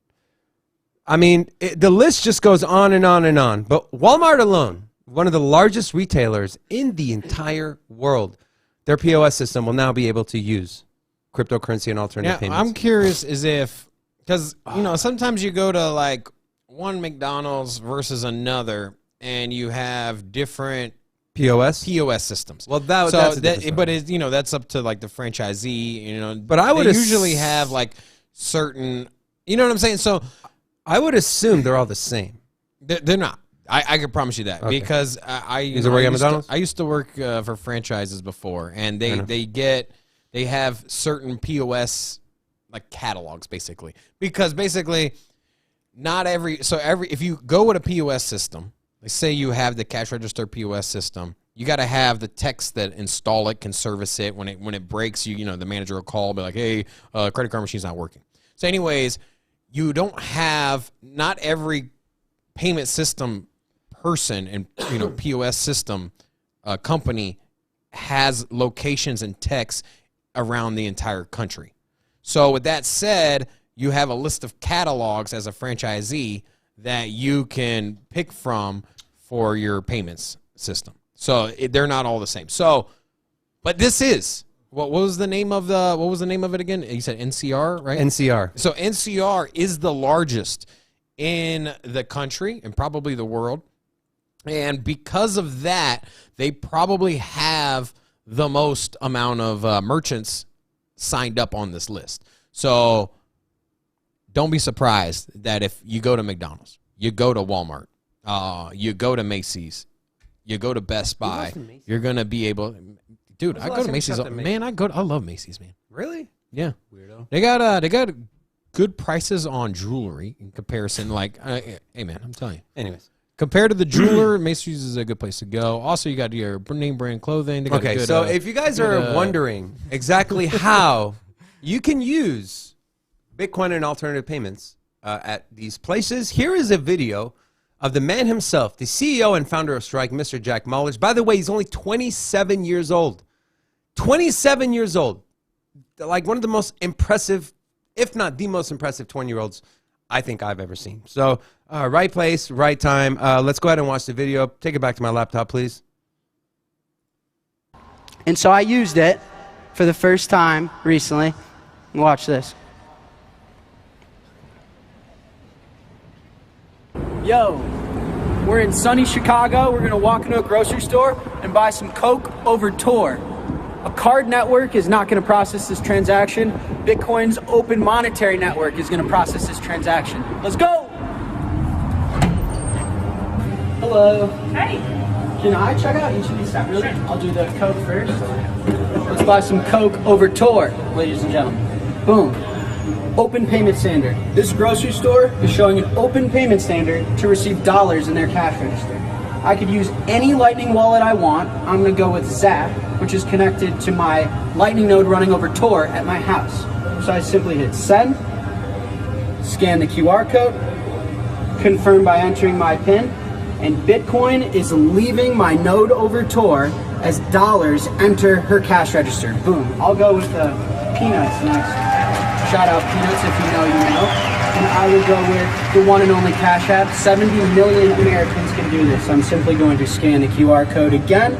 I mean, the list just goes on and on and on. But Walmart alone, one of the largest retailers in the entire world, their POS system will now be able to use cryptocurrency and alternative payments. I'm curious as if, because, you know, sometimes you go to like one McDonald's versus another, and you have different POS systems. Well, that's a different story. But it's, you know, that's up to like the franchisee. You know, but I would usually have like certain. You know what I'm saying? So I would assume they're all the same. They're not. I can promise you that, okay. because I used to work for franchises before, and they have certain POS like catalogs basically, because basically if you go with a POS system. Like say you have the cash register POS system, you got to have the techs that install it can service it. When it breaks, you know the manager will call, be like, hey, credit card machine's not working. So anyways, you don't have, not every payment system person and POS system company has locations and techs around the entire country. So with that said, you have a list of catalogs as a franchisee that you can pick from for your payments system. So they're not all the same. So, but this is, what was the name of it again? You said NCR, right? NCR. So NCR is the largest in the country and probably the world. And because of that, they probably have the most amount of merchants signed up on this list. So don't be surprised that if you go to McDonald's, you go to Walmart, you go to Macy's, you go to Best Buy, you're going to be able... Dude, I go to Macy's. Man, I love Macy's, man. Really? Yeah. Weirdo. They got good prices on jewelry in comparison. Like, hey, man, I'm telling you. Anyways. Compared to the jeweler, Macy's is a good place to go. Also, you got your name brand clothing. They got okay, good, so if you guys are wondering exactly how you can use Bitcoin and alternative payments at these places, here is a video of the man himself, the CEO and founder of Strike, Mr. Jack Mallers. By the way, he's only 27 years old. 27 years old. Like one of the most impressive, if not the most impressive 20-year-olds I think I've ever seen. So, right place, right time. Let's go ahead and watch the video. Take it back to my laptop, please. And so I used it for the first time recently. Watch this. Yo, we're in sunny Chicago. We're gonna walk into a grocery store and buy some Coke over Tor. A card network is not gonna process this transaction. Bitcoin's open monetary network is gonna process this transaction. Let's go! Hello. Hey. Can I check out each of these separately? I'll do the Coke first. Let's buy some Coke over Tor, ladies and gentlemen. Boom. Open payment standard. This grocery store is showing an open payment standard to receive dollars in their cash register. I could use any Lightning wallet I want. I'm gonna go with Zap, which is connected to my Lightning node running over Tor at my house. So I simply hit send, scan the QR code, confirm by entering my PIN, and Bitcoin is leaving my node over Tor as dollars enter her cash register. Boom. I'll go with Peanuts next. Shout out Peanuts, if you know, you know. And I will go with the one and only Cash App. 70 million Americans can do this. I'm simply going to scan the QR code again,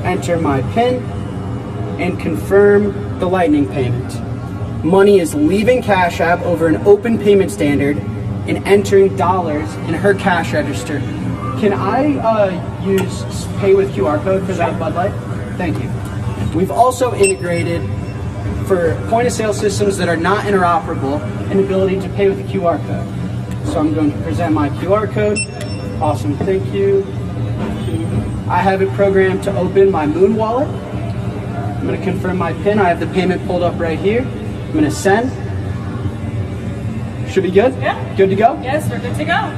enter my PIN, and confirm the Lightning payment. Money is leaving Cash App over an open payment standard and entering dollars in her cash register. Can I use pay with QR code for that Bud Light? Thank you. We've also integrated, for point of sale systems that are not interoperable, an ability to pay with a QR code. So I'm going to present my QR code. Awesome, thank you. I have it programmed to open my Moon wallet. I'm going to confirm my PIN. I have the payment pulled up right here. I'm going to send. Should be good? Yeah. Good to go? Yes, we're good to go.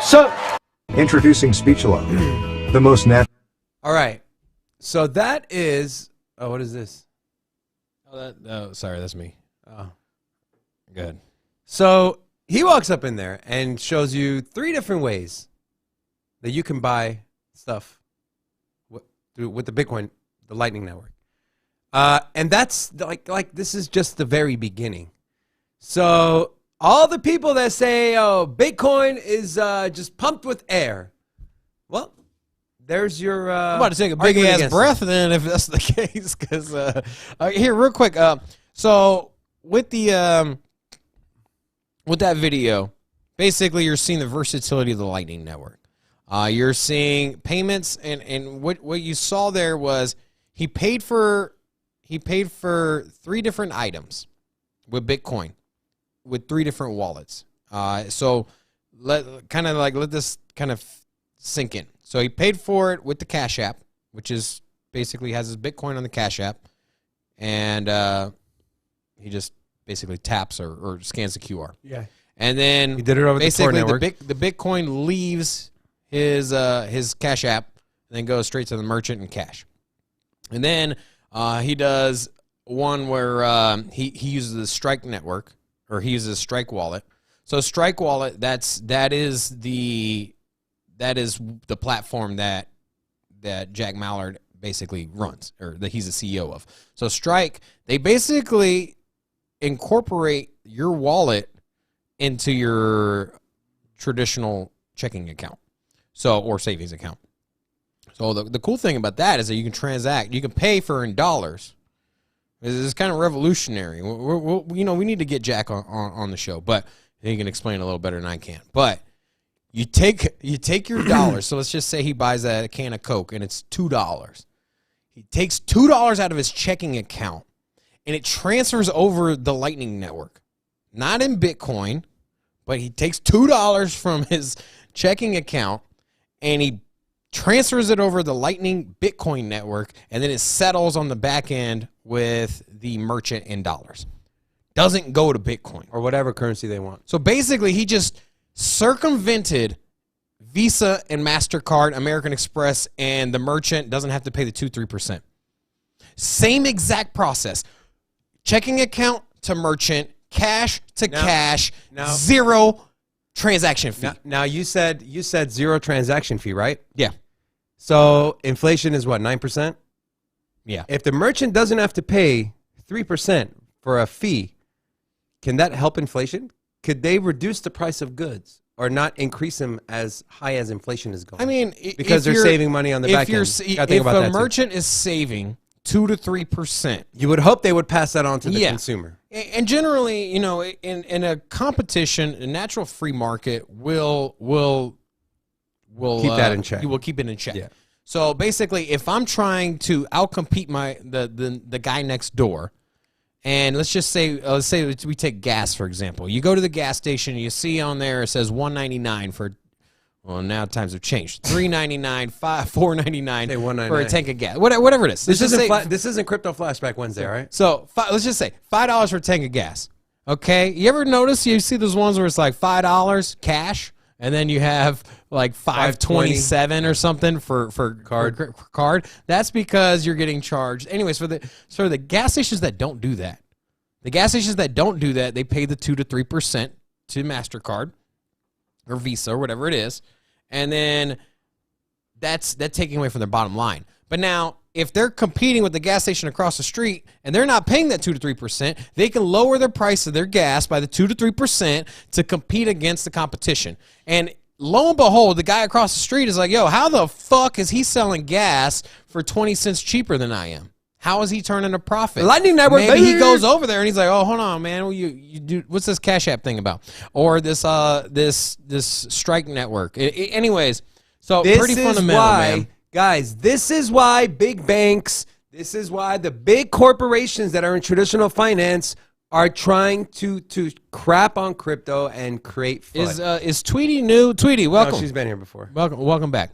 So, Introducing Speechalone, the most natural. All right. So that is. Oh, what is this? Oh, sorry, that's me. Oh. Good. So he walks up in there and shows you 3 different ways that you can buy stuff with the Bitcoin, the Lightning Network. And that's like this is just the very beginning. So all the people that say, oh, Bitcoin is just pumped with air. Well, there's your. I'm about to take a big ass breath then, if that's the case. Because here, real quick. So with the with that video, basically you're seeing the versatility of the Lightning Network. You're seeing payments, and what you saw there was he paid for 3 different items with Bitcoin with 3 different wallets. So let this kind of sink in. So he paid for it with the Cash App, which is basically has his Bitcoin on the Cash App, and he just basically taps or scans the QR. Yeah. And then he did it over basically the Tor network. the Bitcoin leaves his Cash App and then goes straight to the merchant and cash. And then he does one where he uses the Strike network, or he uses Strike wallet. So Strike wallet, that is the platform that Jack Mallard basically runs, or that he's the CEO of. So Strike, they basically incorporate your wallet into your traditional checking account, or savings account. So the cool thing about that is that you can transact, you can pay for in dollars. It's kind of revolutionary. We need to get Jack on the show, but he can explain it a little better than I can. But you take your dollars. So let's just say he buys a can of Coke and it's $2. He takes $2 out of his checking account and it transfers over the Lightning Network, not in Bitcoin, but he takes $2 from his checking account and he transfers it over the Lightning Bitcoin network, and then it settles on the back end with the merchant in dollars. Doesn't go to Bitcoin. Or whatever currency they want. So basically, he just circumvented Visa and MasterCard, American Express, and the merchant doesn't have to pay the 2-3%. Same exact process. Checking account to merchant, cash to cash, 0 transaction fee. Now you said 0 transaction fee, right? Yeah. So inflation is what, 9%? Yeah. If the merchant doesn't have to pay 3% for a fee, can that help inflation? Could they reduce the price of goods or not increase them as high as inflation is going? I mean, because they're saving money on the back end. If a merchant is saving 2 to 3%, you would hope they would pass that on to the consumer. And generally, in a competition, a natural free market will keep that in check. You will keep it in check. Yeah. So basically, if I'm trying to outcompete the guy next door, and let's say we take gas for example. You go to the gas station, and you see on there it says $1.99 for. Well, now times have changed. $3.99, $4.99 for a tank of gas. Whatever it is. This isn't Crypto Flashback Wednesday, right? So let's just say $5 for a tank of gas. Okay, you ever notice you see those ones where it's like $5 cash, and then you have like 527 or something for card. That's because you're getting charged. Anyways, for the gas stations that don't do that, they pay the 2 to 3% to MasterCard or Visa or whatever it is, and then that's taking away from their bottom line. But now, if they're competing with the gas station across the street and they're not paying that 2 to 3%, they can lower their price of their gas by the 2 to 3% to compete against the competition. And lo and behold, the guy across the street is like, yo, how the fuck is he selling gas for 20 cents cheaper than I am? How is he turning a profit? Lightning Network, Maybe baby. he goes over there and he's like, oh, hold on, man. Well, you do, what's this Cash App thing about? Or this Strike Network. Anyways, so pretty fundamental, man. Guys, this is why big banks, this is why the big corporations that are in traditional finance are trying to crap on crypto and create FUD. Is Tweety new? Tweety, welcome. No, she's been here before. Welcome back.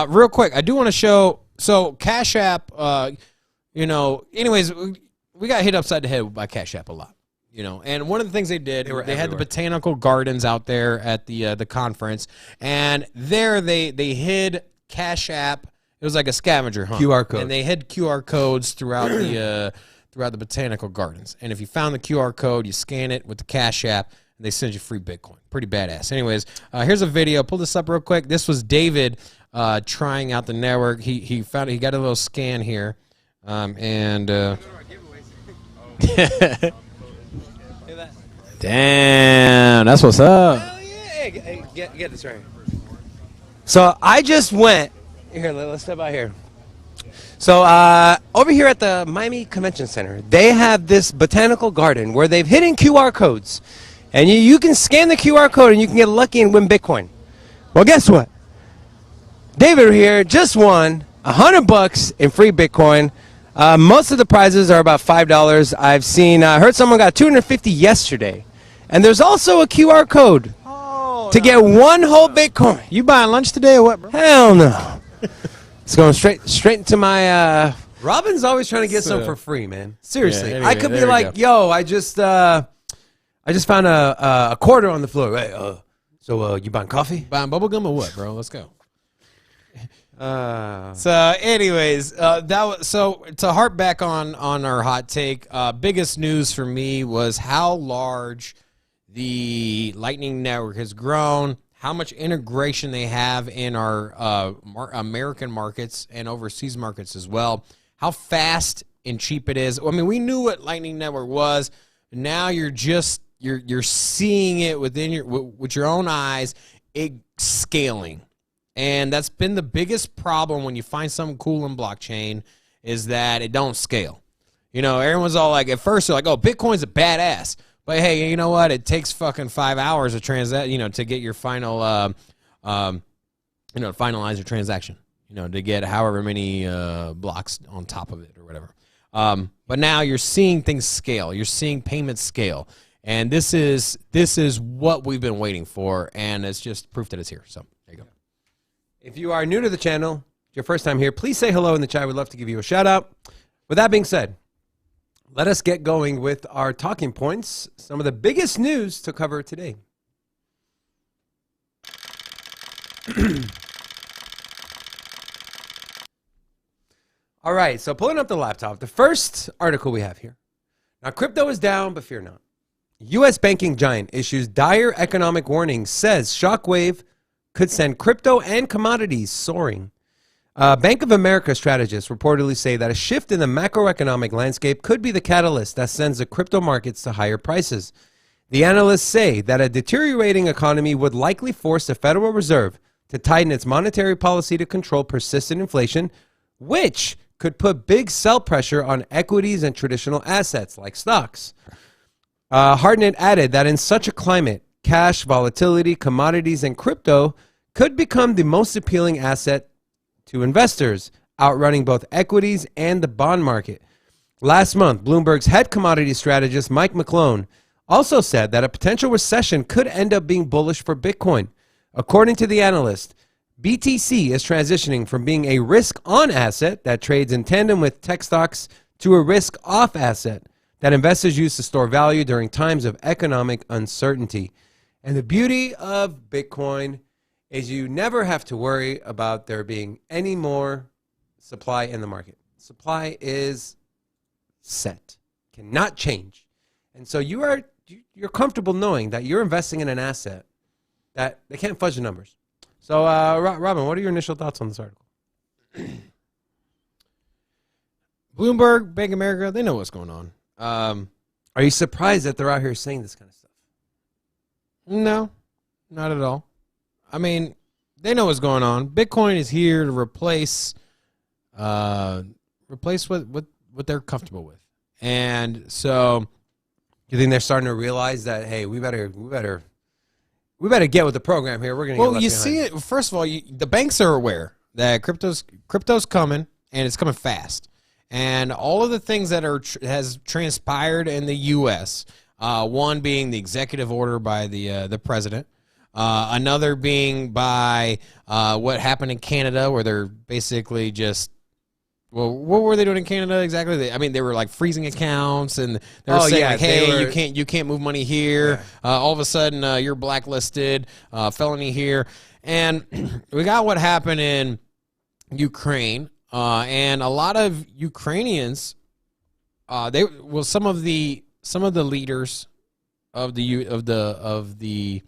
Real quick, I do want to show, so Cash App, anyways, we got hit upside the head by Cash App a lot. And one of the things they did, they had the botanical gardens out there at the conference, and there they hid Cash App. It was like a scavenger hunt. QR code. And they hid QR codes throughout the botanical gardens. And if you found the QR code, you scan it with the Cash App, and they send you free Bitcoin. Pretty badass. Anyways, here's a video. Pull this up real quick. This was David trying out the network. He got a little scan here, damn, that's what's up. Hell yeah. Hey, get this right here. So I just went. Here, let's step out here. So over here at the Miami Convention Center, they have this botanical garden where they've hidden QR codes. And you can scan the QR code and you can get lucky and win Bitcoin. Well, guess what? David here just won $100 in free Bitcoin. Most of the prizes are about $5. I heard someone got 250 yesterday. And there's also a QR code to get one whole Bitcoin. You buying lunch today or what, bro? Hell no. It's going straight into my. Robin's always trying to get some for free, man. Seriously, anyway, I could be like, yo, I just found a quarter on the floor. Hey, so you buying coffee? Buying bubblegum or what, bro? Let's go. So, anyways, to harp back on our hot take. Biggest news for me was how large the Lightning Network has grown, how much integration they have in our American markets and overseas markets as well, how fast and cheap it is. I mean, we knew what Lightning Network was. Now you're seeing it with your own eyes, it scaling. And that's been the biggest problem when you find something cool in blockchain, is that it don't scale. Everyone's all like, at first they're like, oh, Bitcoin's a badass. But hey, you know what? It takes fucking 5 hours to to get your final, finalize your transaction. To get however many blocks on top of it or whatever. But now you're seeing things scale. You're seeing payments scale, and this is what we've been waiting for, and it's just proof that it's here. So there you go. If you are new to the channel, your first time here, please say hello in the chat. We'd love to give you a shout out. With that being said, let us get going with our talking points. Some of the biggest news to cover today. All right, so pulling up the laptop, the first article we have here. Now, crypto is down, but fear not. U.S. banking giant issues dire economic warning, says shockwave could send crypto and commodities soaring. Bank of America strategists reportedly say that a shift in the macroeconomic landscape could be the catalyst that sends the crypto markets to higher prices. The analysts say that a deteriorating economy would likely force the Federal Reserve to tighten its monetary policy to control persistent inflation, which could put big sell pressure on equities and traditional assets like stocks. Hartnett added that in such a climate, cash, volatility, commodities, and crypto could become the most appealing asset to investors, outrunning both equities and the bond market. Last month, Bloomberg's head commodity strategist Mike McClone also said that a potential recession could end up being bullish for Bitcoin. According to the analyst, BTC is transitioning from being a risk-on asset that trades in tandem with tech stocks to a risk-off asset that investors use to store value during times of economic uncertainty. And the beauty of Bitcoin is you never have to worry about there being any more supply in the market. Supply is set, cannot change. And so you're comfortable knowing that you're investing in an asset that they can't fudge the numbers. So, Robin, what are your initial thoughts on this article? Bloomberg, Bank of America, they know what's going on. Are you surprised that they're out here saying this kind of stuff? No, not at all. I mean, they know what's going on. Bitcoin is here to replace what they're comfortable with. And so, you think they're starting to realize that, hey, we better get with the program here. We're going to get left you behind. see it. First of all, the banks are aware that crypto's coming, and it's coming fast. And all of the things that has transpired in the U.S., one being the executive order by the president, another being by what happened in Canada, where they're basically just, well, what were they doing in Canada exactly? They were like freezing accounts, and they were saying like, hey, you can't move money here. Yeah. All of a sudden, you're blacklisted, felony here, and we got what happened in Ukraine. And a lot of Ukrainians, some of the leaders of the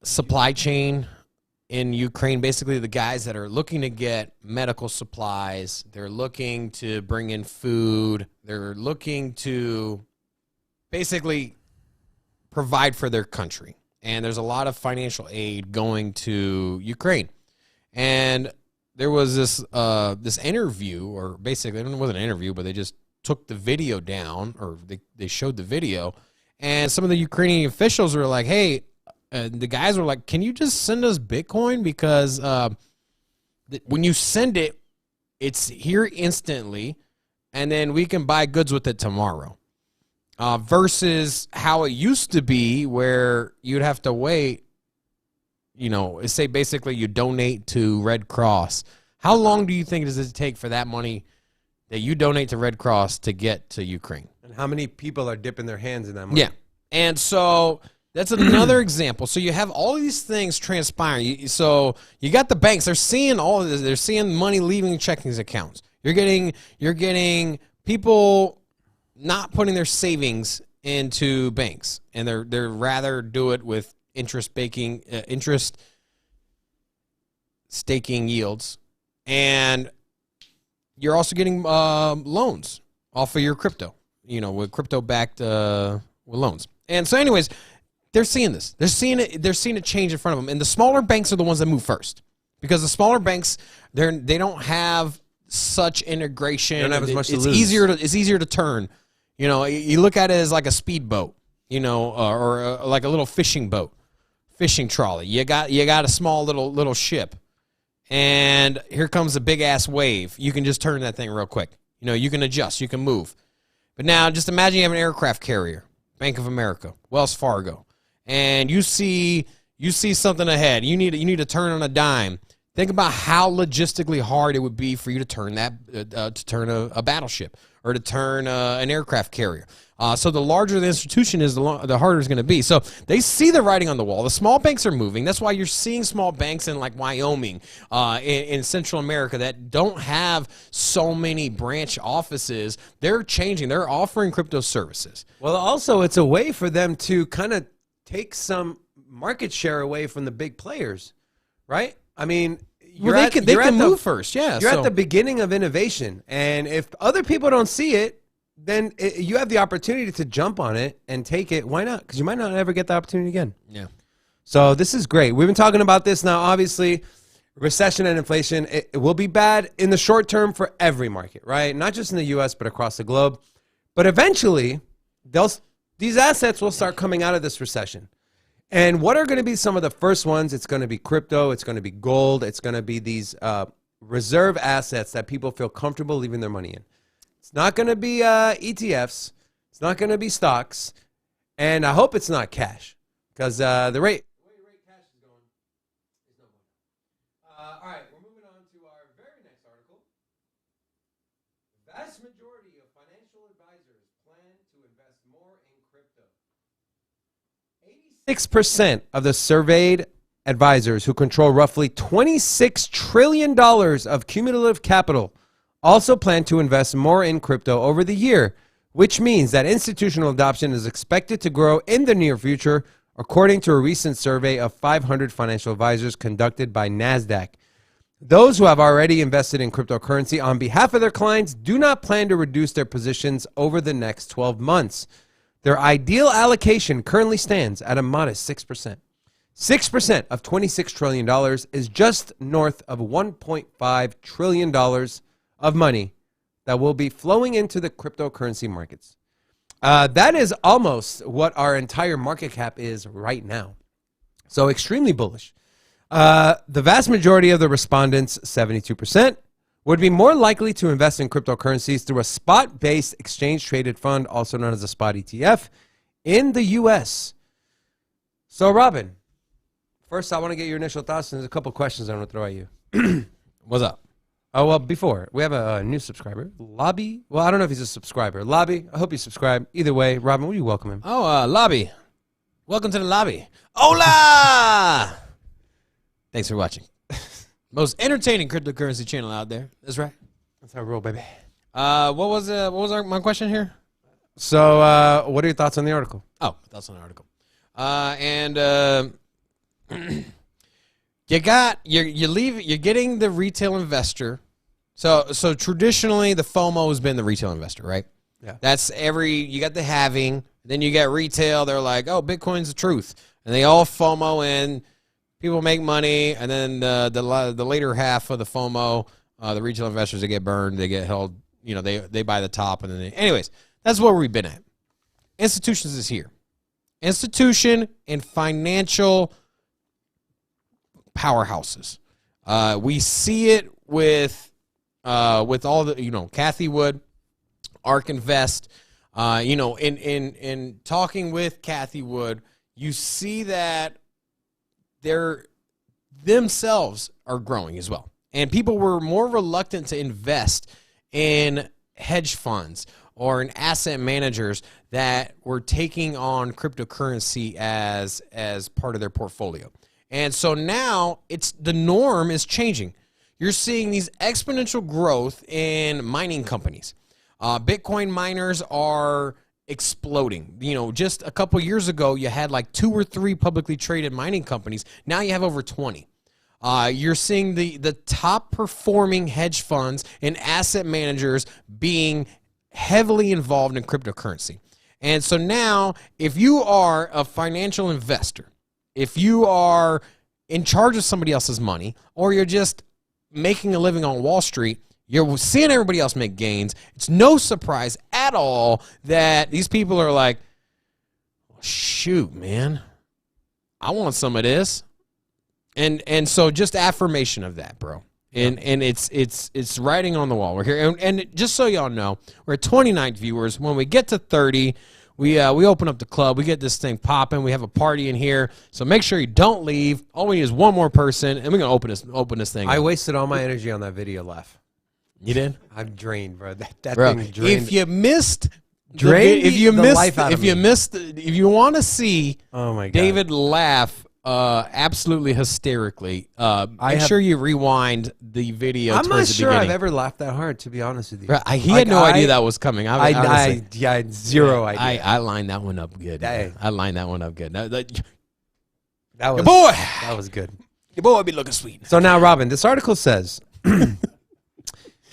supply chain in Ukraine, basically the guys that are looking to get medical supplies, they're looking to bring in food, they're looking to basically provide for their country. And there's a lot of financial aid going to Ukraine. And there was this interview, or basically, it wasn't an interview, but they just took the video down, or they showed the video, and some of the Ukrainian officials were like, hey, the guys were like, can you just send us Bitcoin? Because when you send it, it's here instantly, and then we can buy goods with it tomorrow. Versus how it used to be, where you'd have to wait. Say basically you donate to Red Cross. How long do you think does it take for that money that you donate to Red Cross to get to Ukraine? And how many people are dipping their hands in that money? Yeah. And so that's another example. So you have all these things transpiring. So you got the banks. They're seeing all of this. They're seeing money leaving checking accounts. You're getting people not putting their savings into banks, and they're rather do it with interest staking yields, and you're also getting loans off of your crypto, with crypto backed with loans. And so anyways, they're seeing this. They're seeing it change in front of them. And the smaller banks are the ones that move first, because the smaller banks, they don't have such integration. They don't have as much to lose. It's easier to turn. You look at it as like a speedboat, or like a little fishing trolley. You got a small little ship, and here comes a big ass wave. You can just turn that thing real quick. You can adjust, you can move. But now just imagine you have an aircraft carrier, Bank of America, Wells Fargo, and you see something ahead. You need to turn on a dime. Think about how logistically hard it would be for you to turn a battleship, or to turn an aircraft carrier. So the larger the institution is, the harder it's going to be. So they see the writing on the wall. The small banks are moving. That's why you're seeing small banks in like Wyoming, in Central America, that don't have so many branch offices. They're changing. They're offering crypto services. Well, also it's a way for them to kind of take some market share away from the big players, right? I mean, they can move first. Yeah, you're at the beginning of innovation, and if other people don't see it, then you have the opportunity to jump on it and take it. Why not? Because you might not ever get the opportunity again. Yeah. So this is great. We've been talking about this now. Obviously, recession and inflation, it will be bad in the short term for every market, right? Not just in the U.S., but across the globe. But eventually, these assets will start coming out of this recession. And what are going to be some of the first ones? It's going to be crypto. It's going to be gold. It's going to be these reserve assets that people feel comfortable leaving their money in. It's not going to be ETFs. It's not going to be stocks. And I hope it's not cash, because the way cash is going is no good. All right, we're moving on to our very next article. The vast majority of financial advisors plan to invest more in crypto. 86% of the surveyed advisors who control roughly $26 trillion of cumulative capital also plan to invest more in crypto over the year, which means that institutional adoption is expected to grow in the near future, according to a recent survey of 500 financial advisors conducted by NASDAQ. Those who have already invested in cryptocurrency on behalf of their clients do not plan to reduce their positions over the next 12 months. Their ideal allocation currently stands at a modest 6%. 6% of $26 trillion is just north of $1.5 trillion of money that will be flowing into the cryptocurrency markets. That is almost what our entire market cap is right now. So extremely bullish. The vast majority of the respondents, 72%, would be more likely to invest in cryptocurrencies through a spot-based exchange-traded fund, also known as a spot ETF, in the U.S. So, Robin, first I want to get your initial thoughts, and there's a couple questions I want to throw at you. What's up? Oh, well, before, we have a new subscriber, Lobby. Well, I don't know if he's a subscriber. Lobby, I hope you subscribe. Either way, Robin, will you welcome him? Oh, Lobby. Welcome to the lobby. Hola! Thanks for watching. Most entertaining cryptocurrency channel out there. That's right. That's how I roll, baby. What was my question here? So, what are your thoughts on the article? Oh, thoughts on the article. You're getting the retail investor. So traditionally the FOMO has been the retail investor, right? Yeah. That's you got the halving, then you got retail. They're like, oh, Bitcoin's the truth, and they all FOMO in. People make money, and then the later half of the FOMO, the retail investors, they get burned, they get held. You know, they buy the top, and then anyways, that's where we've been at. Institutions is here. Institution and financial powerhouses. We see it with all the, Cathie Wood, ARK Invest. In talking with Cathie Wood, you see that they're themselves are growing as well. And people were more reluctant to invest in hedge funds or in asset managers that were taking on cryptocurrency as part of their portfolio. And so now the norm is changing. You're seeing these exponential growth in mining companies. Bitcoin miners are exploding. Just a couple years ago, you had like 2 or 3 publicly traded mining companies. Now you have over 20. You're seeing the top performing hedge funds and asset managers being heavily involved in cryptocurrency. And so now, if you are a financial investor, if you are in charge of somebody else's money, or you're just making a living on Wall Street, you're seeing everybody else make gains. It's no surprise at all that these people are like, shoot, man, I want some of this. And so just affirmation of that, bro. And it's writing on the wall. We're here. And just so y'all know, we're at 29 viewers. When we get to 30, we open up the club. We get this thing popping. We have a party in here. So make sure you don't leave. All we need is one more person, and we're going to open this thing I up. wasted all my energy on that video laugh. You did? I'm drained, bro. That Bro, thing drained. if you missed Drained if you the missed life out of if you me. missed if you want to see Oh my God. David laugh absolutely hysterically, make sure you rewind the video. I'm not towards the sure beginning. I've ever laughed that hard, to be honest with you. Bro, he had no idea that was coming. I Honestly. had zero idea. I lined that one up good. Hey. I lined that one up good. that Your was boy, That was good. your boy be looking sweet. So now, Robin, this article says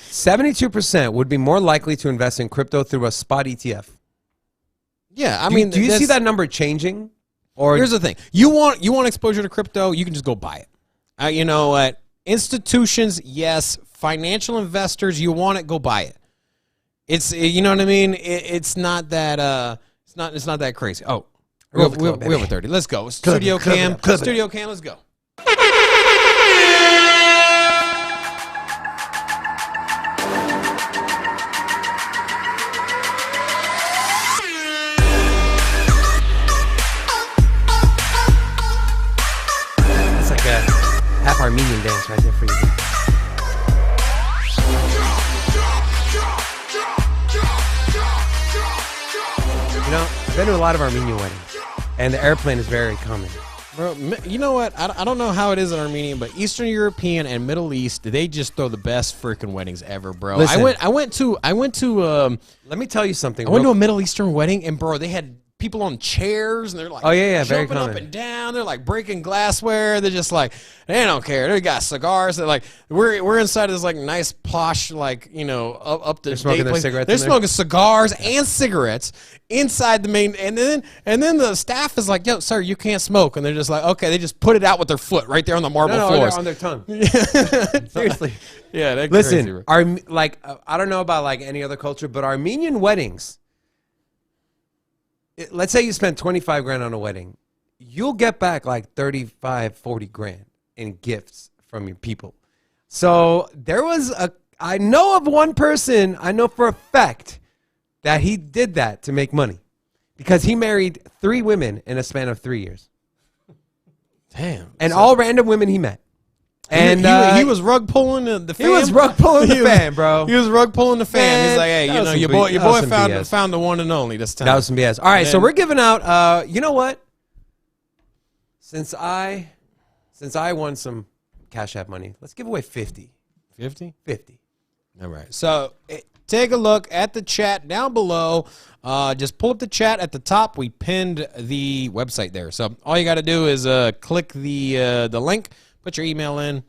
72% would be more likely to invest in crypto through a spot ETF. Yeah, I Do mean, you see that's- that number changing? Or Here's the thing: you want exposure to crypto, you can just go buy it. You know what? Institutions, yes. Financial investors, you want it, go buy it. It's you know what I mean. It's not that it's not that crazy. Oh, we're over 30. Let's go. Studio cam. Studio cam. Let's go. it's like a half Armenian dance right there for you. You know, I've been to a lot of Armenian weddings, and the airplane is very common. Bro, you know what? I don't know how it is in Armenia, but Eastern European and Middle East, they just throw the best freaking weddings ever, bro. Listen. I went to Let me tell you something. I went to a Middle Eastern wedding, and bro, they had people on chairs, and they're like, Oh, yeah, very jumping up common. and down. They're like breaking glassware. They're just like, they don't care. They got cigars. They're like, we're inside this like nice posh, like, you know, up the smoking date their place. cigarettes They're in there? smoking cigars and cigarettes inside the main, and then the staff is like, yo, sir, you can't smoke, and they're just like, okay, they just put it out with their foot right there on the marble No, floors. on their tongue. Seriously. Yeah, they're crazy, bro. Listen, I don't know about like any other culture, but Armenian weddings, let's say you spend 25 grand on a wedding, you'll get back like 35, 40 grand in gifts from your people. So I know of one person, I know for a fact that he did that to make money because he married 3 women in a span of 3 years. Damn. And all random women he met. And he was rug pulling the fam. He was rug pulling the fam, bro. He was rug pulling the fam. Man, He's like, hey, that you was know, some your B- boy that was some BS. found the one and only this time. That was some BS. All right, so And- we're giving out. You know what? Since I won some Cash App money, let's give away 50. 50. 50. All right. So take a look at the chat down below. Just pull up the chat at the top. We pinned the website there. So all you got to do is click the link, put your email in.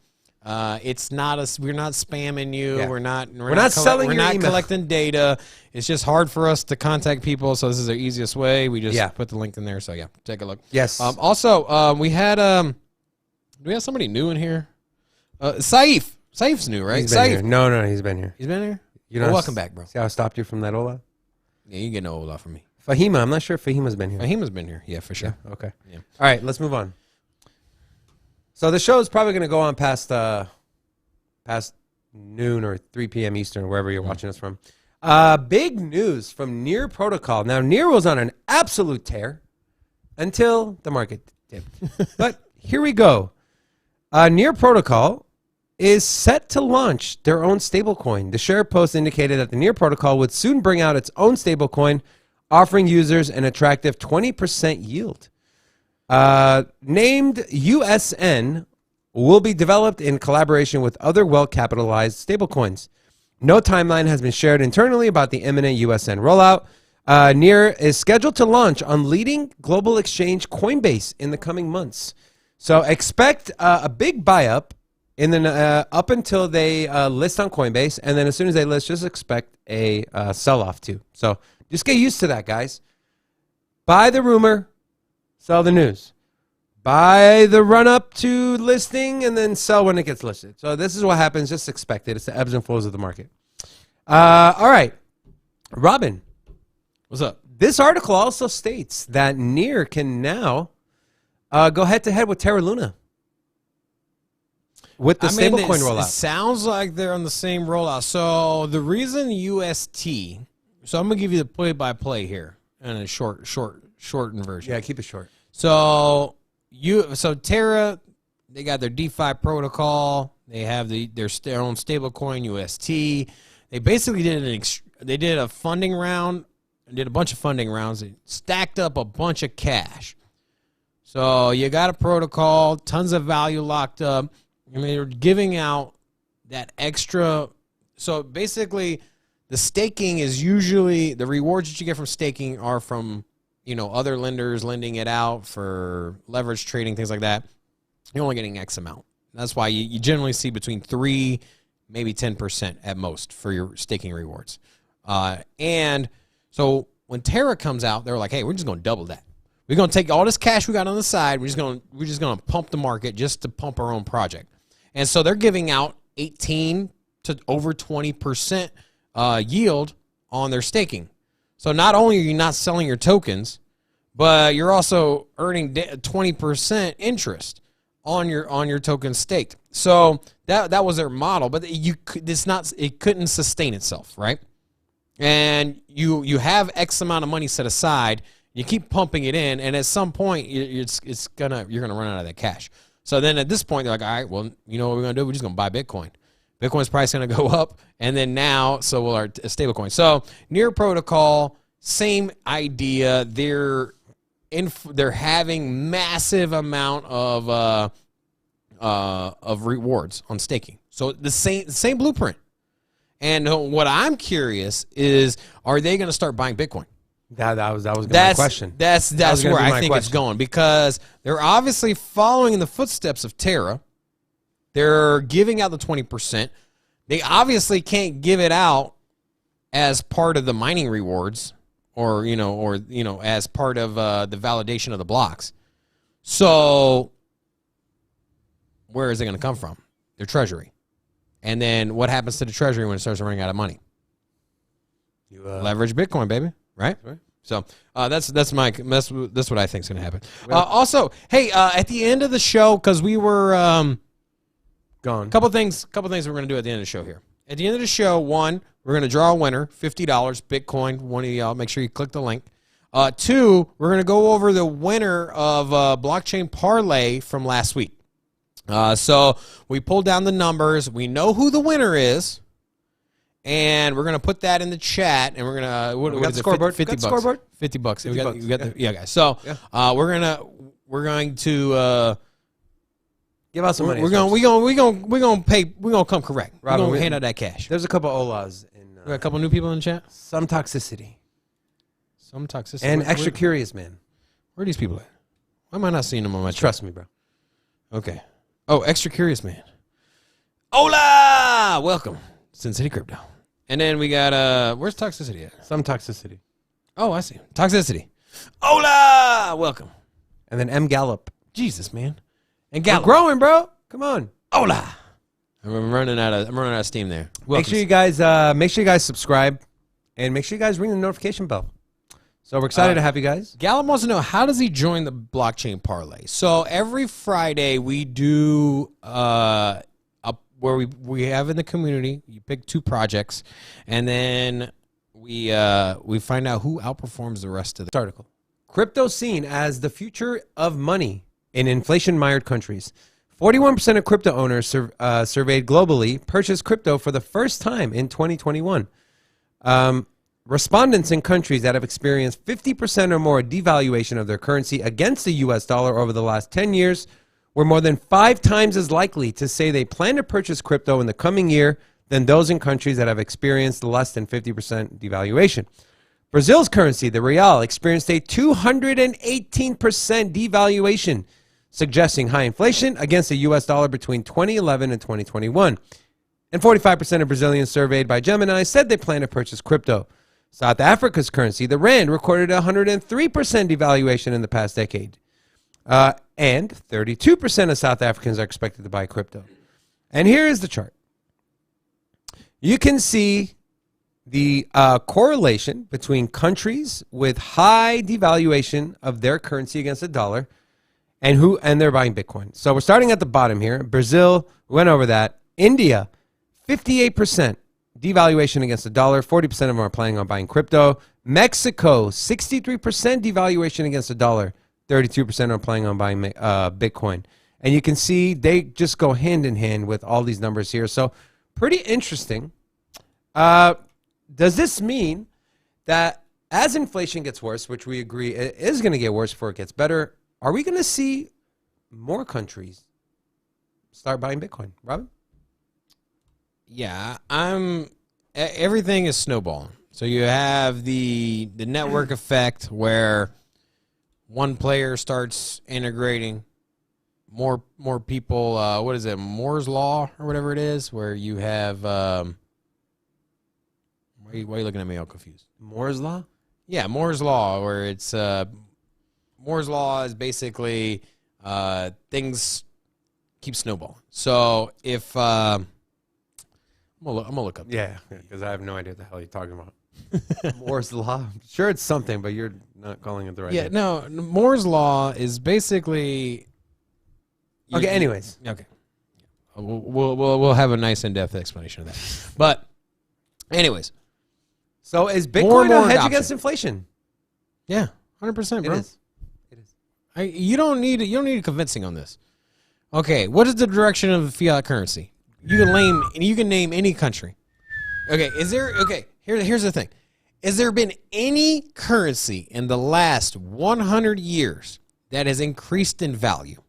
It's not we're not spamming you. Yeah. We're not selling We're your not email. collecting data. It's just hard for us to contact people. So this is the easiest way. We just put the link in there. So yeah, take a look. Yes. Also, we had do we have somebody new in here? Saif. Saif's new, right? He's been here. No, he's been here. He's been here. You Well, know, welcome back, bro. See how I stopped you from that Ola? Yeah, you get no old off from me. Fahima, I'm not sure if Fahima's been here. Fahima's been here. Yeah, for sure. Okay. Yeah. All right, let's move on. So the show is probably going to go on past noon or 3 p.m. Eastern, wherever you're watching us from. Big news from Near Protocol. Now, Near was on an absolute tear until the market dipped. But here we go. Near Protocol is set to launch their own stablecoin. The share post indicated that the Near Protocol would soon bring out its own stablecoin, offering users an attractive 20% yield. Named USN, will be developed in collaboration with other well-capitalized stablecoins. No timeline has been shared internally about the imminent USN rollout. Near is scheduled to launch on leading global exchange Coinbase in the coming months. So expect a big buy-up and then up until they list on Coinbase, and then as soon as they list, just expect a sell-off too. So just get used to that, guys. Buy the rumor, sell the news. Buy the run-up to listing, and then sell when it gets listed. So this is what happens. Just expect it. It's the ebbs and flows of the market. All right. Robin. What's up? This article also states that Near can now go head-to-head with Terra Luna with the stablecoin It rollout. sounds like they're on the same rollout. So the reason UST, so I'm going to give you the play-by-play here in a shortened version. Yeah, keep it short. So Terra, they got their DeFi protocol. They have their own stablecoin UST. They basically did a funding round. Did a bunch of funding rounds. They stacked up a bunch of cash. So you got a protocol, tons of value locked up. I mean, they're giving out that extra. So basically, the staking is usually the rewards that you get from staking are from, other lenders lending it out for leverage trading, things like that. You're only getting X amount. That's why you generally see between 3, maybe 10% at most for your staking rewards. And so when Terra comes out, they're like, hey, we're just going to double that. We're going to take all this cash we got on the side. We're just going to pump the market just to pump our own project. And so they're giving out 18 to over 20% yield on their staking. So not only are you not selling your tokens, but you're also earning 20% interest on your tokens staked. So that was their model, but it couldn't sustain itself, right? And you have X amount of money set aside. You keep pumping it in, and at some point, you're gonna run out of that cash. So then at this point, they're like, all right, well, you know what we're gonna do? We're just gonna buy Bitcoin. Bitcoin's price gonna go up, and then so will our stablecoin. So Near Protocol, same idea. They're they're having massive amount of rewards on staking. So the same blueprint. And what I'm curious is, are they going to start buying Bitcoin? That was my question. That's where I think it's going, because they're obviously following in the footsteps of Terra. They're giving out the 20%. They obviously can't give it out as part of the mining rewards, or as part of the validation of the blocks. So where is it going to come from? Their treasury. And then what happens to the treasury when it starts running out of money? You leverage Bitcoin, baby. Right? So that's what I think is going to happen. Also, hey, at the end of the show, because we were gone. Couple things we're going to do at the end of the show here. At the end of the show, one, we're going to draw a winner, $50, Bitcoin. One of y'all, make sure you click the link. Two, we're going to go over the winner of Blockchain Parlay from last week. So we pulled down the numbers. We know who the winner is. And we're gonna put that in the chat, and we're gonna what is it? Scoreboard. $50. $50. $50. We got the guys. So we're going to give out some money. We're gonna come correct. Robin, we're gonna hand out that cash. There's a couple Olas in. We got a couple new people in the chat. Some toxicity. And extra curious man. Where are these people at? Why am I not seeing them on my chat? Trust me, bro. Okay. Oh, extra curious man. Hola! Welcome, Sin City Crypto. And then we got, where's Toxicity at? Some toxicity. Oh, I see. Toxicity. Hola! Welcome. And then M. Gallup. Jesus, man. And Gallup. We're growing, bro. Come on. Hola. I'm running out of steam there. Make sure you guys subscribe, and make sure you guys ring the notification bell. So we're excited to have you guys. Gallup wants to know, how does he join the Blockchain Parlay? So every Friday we do where we have in the community, you pick 2 projects, and then we find out who outperforms the rest of the article. Crypto seen as the future of money in inflation-mired countries. 41% of crypto owners surveyed globally purchased crypto for the first time in 2021. Respondents in countries that have experienced 50% or more devaluation of their currency against the U.S. dollar over the last 10 years were more than 5 times as likely to say they plan to purchase crypto in the coming year than those in countries that have experienced less than 50% devaluation. Brazil's currency, the real, experienced a 218% devaluation, suggesting high inflation against the U.S. dollar between 2011 and 2021. And 45% of Brazilians surveyed by Gemini said they plan to purchase crypto. South Africa's currency, the rand, recorded a 103% devaluation in the past decade. And 32% of South Africans are expected to buy crypto. And here is the chart. You can see the correlation between countries with high devaluation of their currency against the dollar and they're buying Bitcoin. So we're starting at the bottom here. Brazil, we went over that. India, 58% devaluation against the dollar. 40% of them are planning on buying crypto. Mexico, 63% devaluation against the dollar. 32% are planning on buying Bitcoin. And you can see they just go hand in hand with all these numbers here. So pretty interesting. Does this mean that as inflation gets worse, which we agree it is going to get worse before it gets better, are we going to see more countries start buying Bitcoin? Robin? Yeah, everything is snowballing. So you have the network effect where one player starts integrating more people. What is it, Moore's Law or whatever it is, where you have. Why are you looking at me all confused? Moore's Law? Yeah, Moore's Law, where it's Moore's Law is basically things keep snowballing. So if I'm gonna look up. Yeah, because I have no idea what the hell you're talking about. Moore's Law. I'm sure it's something, but you're not calling it the right name. No, Moore's Law is basically. Okay. Anyways. Okay. We'll have a nice in-depth explanation of that. But, anyways. So is Bitcoin a hedge against inflation? Yeah, 100%, bro. It is. You don't need convincing on this. Okay, what is the direction of fiat currency? You can name any country. Okay, here's the thing. Has there been any currency in the last 100 years that has increased in value?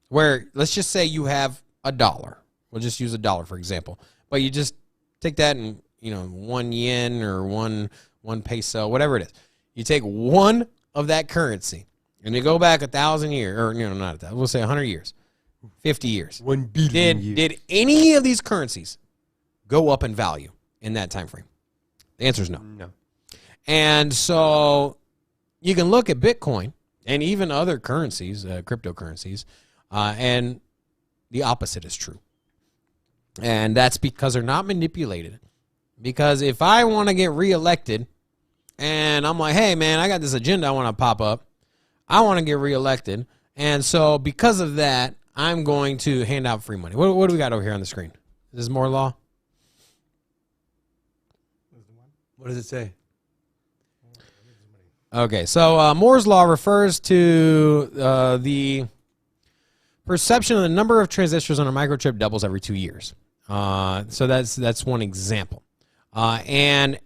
Where, let's just say you have $1. We'll just use $1 for example. But you just take that and, 1 yen or one peso, whatever it is. You take one of that currency and you go back 1,000 years, or not 1,000, we'll say 100 years, 50 years. 1 billion years. Did any of these currencies go up in value in that time frame? The answer is no. No. And so you can look at Bitcoin and even other currencies, cryptocurrencies, and the opposite is true. And that's because they're not manipulated. Because if I want to get reelected and I'm like, hey, man, I got this agenda I want to pop up. I want to get reelected. And so because of that, I'm going to hand out free money. What do we got over here on the screen? Is this Moore's Law? What does it say? Okay, so Moore's Law refers to the perception of the number of transistors on a microchip doubles every 2 years. So that's one example. And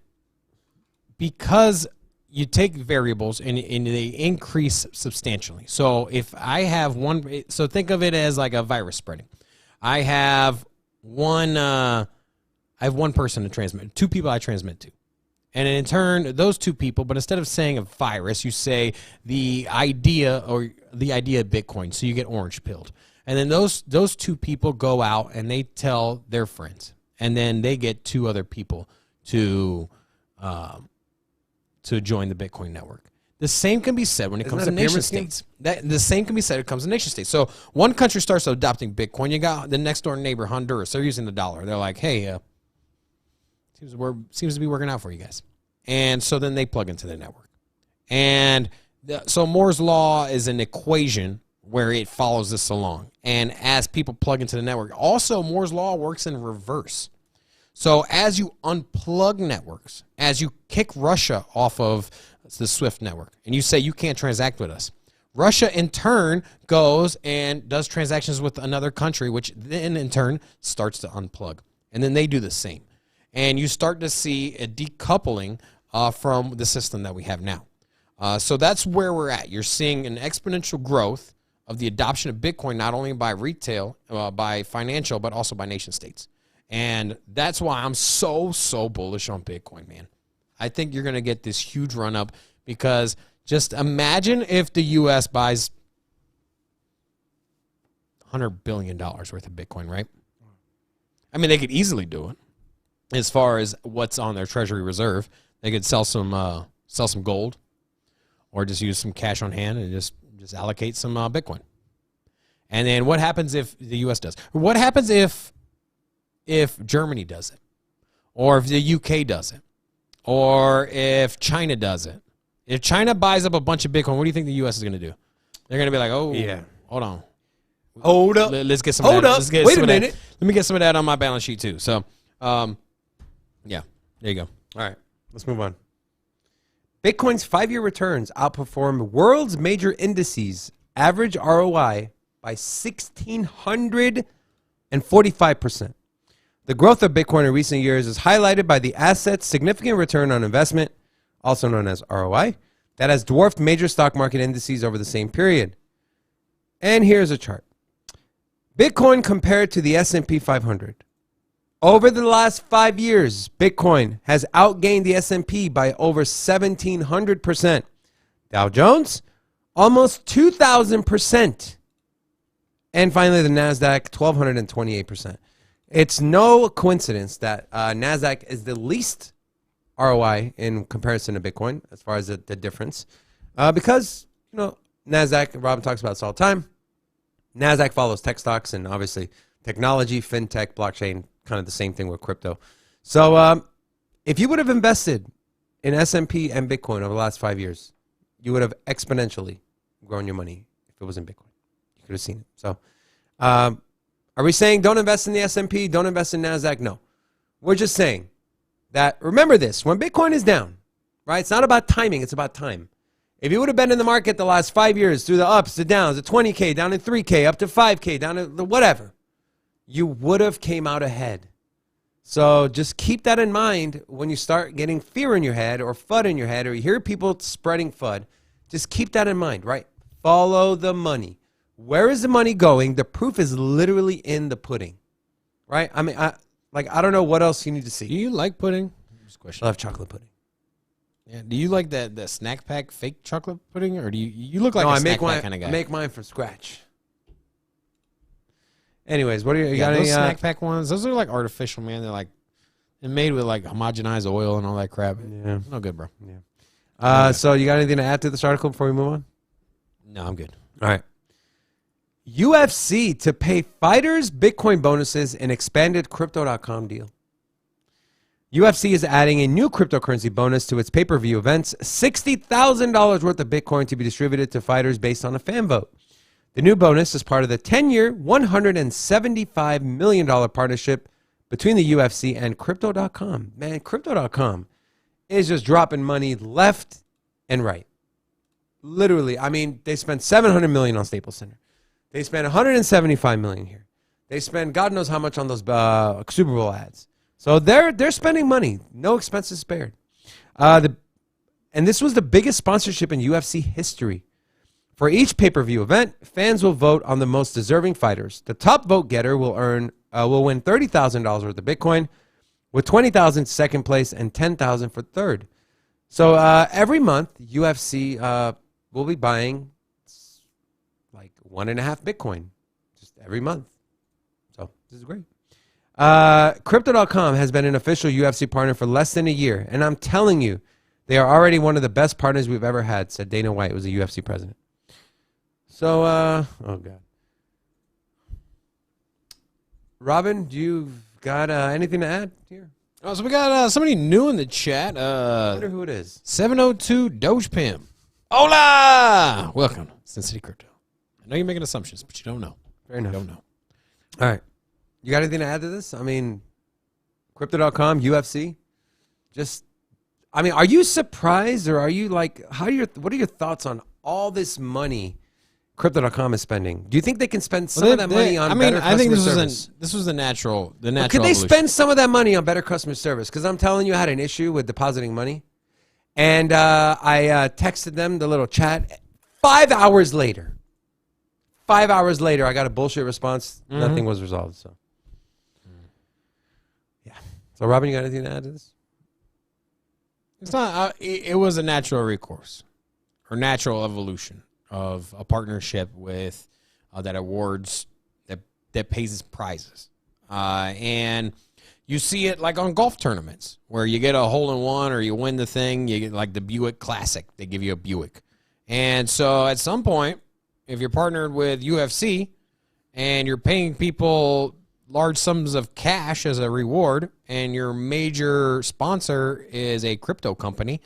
because you take variables and they increase substantially. So if I have one, so think of it as like a virus spreading. I have one person to transmit, 2 people I transmit to. And in turn, those 2 people, but instead of saying a virus, you say the idea of Bitcoin. So you get orange pilled. And then those 2 people go out and they tell their friends. And then they get 2 other people to join the Bitcoin network. The same can be said when it comes to nation states. The same can be said when it comes to nation states. So one country starts adopting Bitcoin. You got the next door neighbor, Honduras. They're using the dollar. They're like, hey, seems to be working out for you guys. And so then they plug into the network. And so Moore's Law is an equation where it follows this along. And as people plug into the network, also Moore's Law works in reverse. So as you unplug networks, as you kick Russia off of the SWIFT network, and you say you can't transact with us, Russia in turn goes and does transactions with another country, which then in turn starts to unplug. And then they do the same. And you start to see a decoupling from the system that we have now. So that's where we're at. You're seeing an exponential growth of the adoption of Bitcoin, not only by retail, by financial, but also by nation states. And that's why I'm so bullish on Bitcoin, man. I think you're going to get this huge run up because just imagine if the U.S. buys $100 billion worth of Bitcoin, right? I mean, they could easily do it. As far as what's on their treasury reserve, they could sell some gold, or just use some cash on hand and just allocate some Bitcoin. And then what happens if the U.S. does? What happens if Germany does it, or if the UK does it, or if China does it? If China buys up a bunch of Bitcoin, what do you think the U.S. is going to do? They're going to be like, oh, yeah, hold on, hold up, let's get some. Hold of that. up, Let's get wait some a of that. minute. Let me get some of that on my balance sheet too. So. Yeah, there you go. All right, let's move on. Bitcoin's 5-year returns outperformed world's major indices average ROI by 1,645%. The growth of Bitcoin in recent years is highlighted by the asset's significant return on investment, also known as ROI, that has dwarfed major stock market indices over the same period. And here's a chart. Bitcoin compared to the S&P 500. Over the last 5 years, Bitcoin has outgained the S&P by over 1,700%. Dow Jones, almost 2,000%. And finally, the NASDAQ, 1,228%. It's no coincidence that NASDAQ is the least ROI in comparison to Bitcoin as far as the difference. Because, NASDAQ, Robin talks about this all the time. NASDAQ follows tech stocks and obviously technology, fintech, blockchain, kind of the same thing with crypto. So if you would have invested in S&P and Bitcoin over the last 5 years, you would have exponentially grown your money if it was in Bitcoin. You could have seen it. So are we saying don't invest in the S&P, don't invest in NASDAQ? No. We're just saying that, remember this, when Bitcoin is down, right, it's not about timing, it's about time. If you would have been in the market the last 5 years through the ups, the downs, the 20K, down to 3K, up to 5K, down to whatever, you would have came out ahead. So just keep that in mind when you start getting fear in your head or FUD in your head, or you hear people spreading FUD. Just keep that in mind, right? Follow the money. Where is the money going? The proof is literally in the pudding, right? I mean, I don't know what else you need to see. Do you like pudding? Just a question. I love chocolate pudding. Yeah. Do you like the snack pack fake chocolate pudding, or do you look like No, a I snack make pack kind of guy? I make mine from scratch. Anyways, what do you yeah, got? those Any? snack pack ones, those are like artificial, man. They're made with like homogenized oil and all that crap. Yeah. No good, bro. So you got anything to add to this article before we move on? No, I'm good. All right. UFC to pay fighters Bitcoin bonuses in expanded Crypto.com deal. UFC is adding a new cryptocurrency bonus to its pay-per-view events, $60,000 worth of Bitcoin to be distributed to fighters based on a fan vote. The new bonus is part of the 10-year, $175 million partnership between the UFC and Crypto.com. Man, Crypto.com is just dropping money left and right. Literally, I mean, they spent $700 million on Staples Center. They spent $175 million here. They spend God knows how much on those Super Bowl ads. So they're spending money, no expenses spared. And this was the biggest sponsorship in UFC history. For each pay-per-view event, fans will vote on the most deserving fighters. The top vote getter will win $30,000 worth of Bitcoin, with $20,000 second place and $10,000 for third. So every month, UFC will be buying like 1.5 Bitcoin just every month. So this is great. Crypto.com has been an official UFC partner for less than a year, and I'm telling you, they are already one of the best partners we've ever had, said Dana White, who was a UFC president. So, oh God. Robin, do you got anything to add here? Oh, so we got somebody new in the chat. I wonder who it is. 702 Doge Pim. Hola! Welcome, Sin City Crypto. I know you're making assumptions, but you don't know. Fair enough. You don't know. All right. You got anything to add to this? I mean, Crypto.com, UFC. Are you surprised, or are you like, what are your thoughts on all this money Crypto.com is spending? Do you think they can spend some of that money on better customer service? This was the natural Could they evolution. spend some of that money on better customer service? Because I'm telling you, I had an issue with depositing money. And I texted them the little chat. 5 hours later, I got a bullshit response. Mm-hmm. Nothing was resolved. So, yeah. So, Robin, you got anything to add to this? It's not. It was a natural recourse or natural evolution of a partnership with that awards that pays its prizes, and you see it like on golf tournaments where you get a hole-in-one or you win the thing. You get like the Buick Classic. They give you a Buick, and so at some point, if you're partnered with UFC and you're paying people large sums of cash as a reward, and your major sponsor is a crypto company,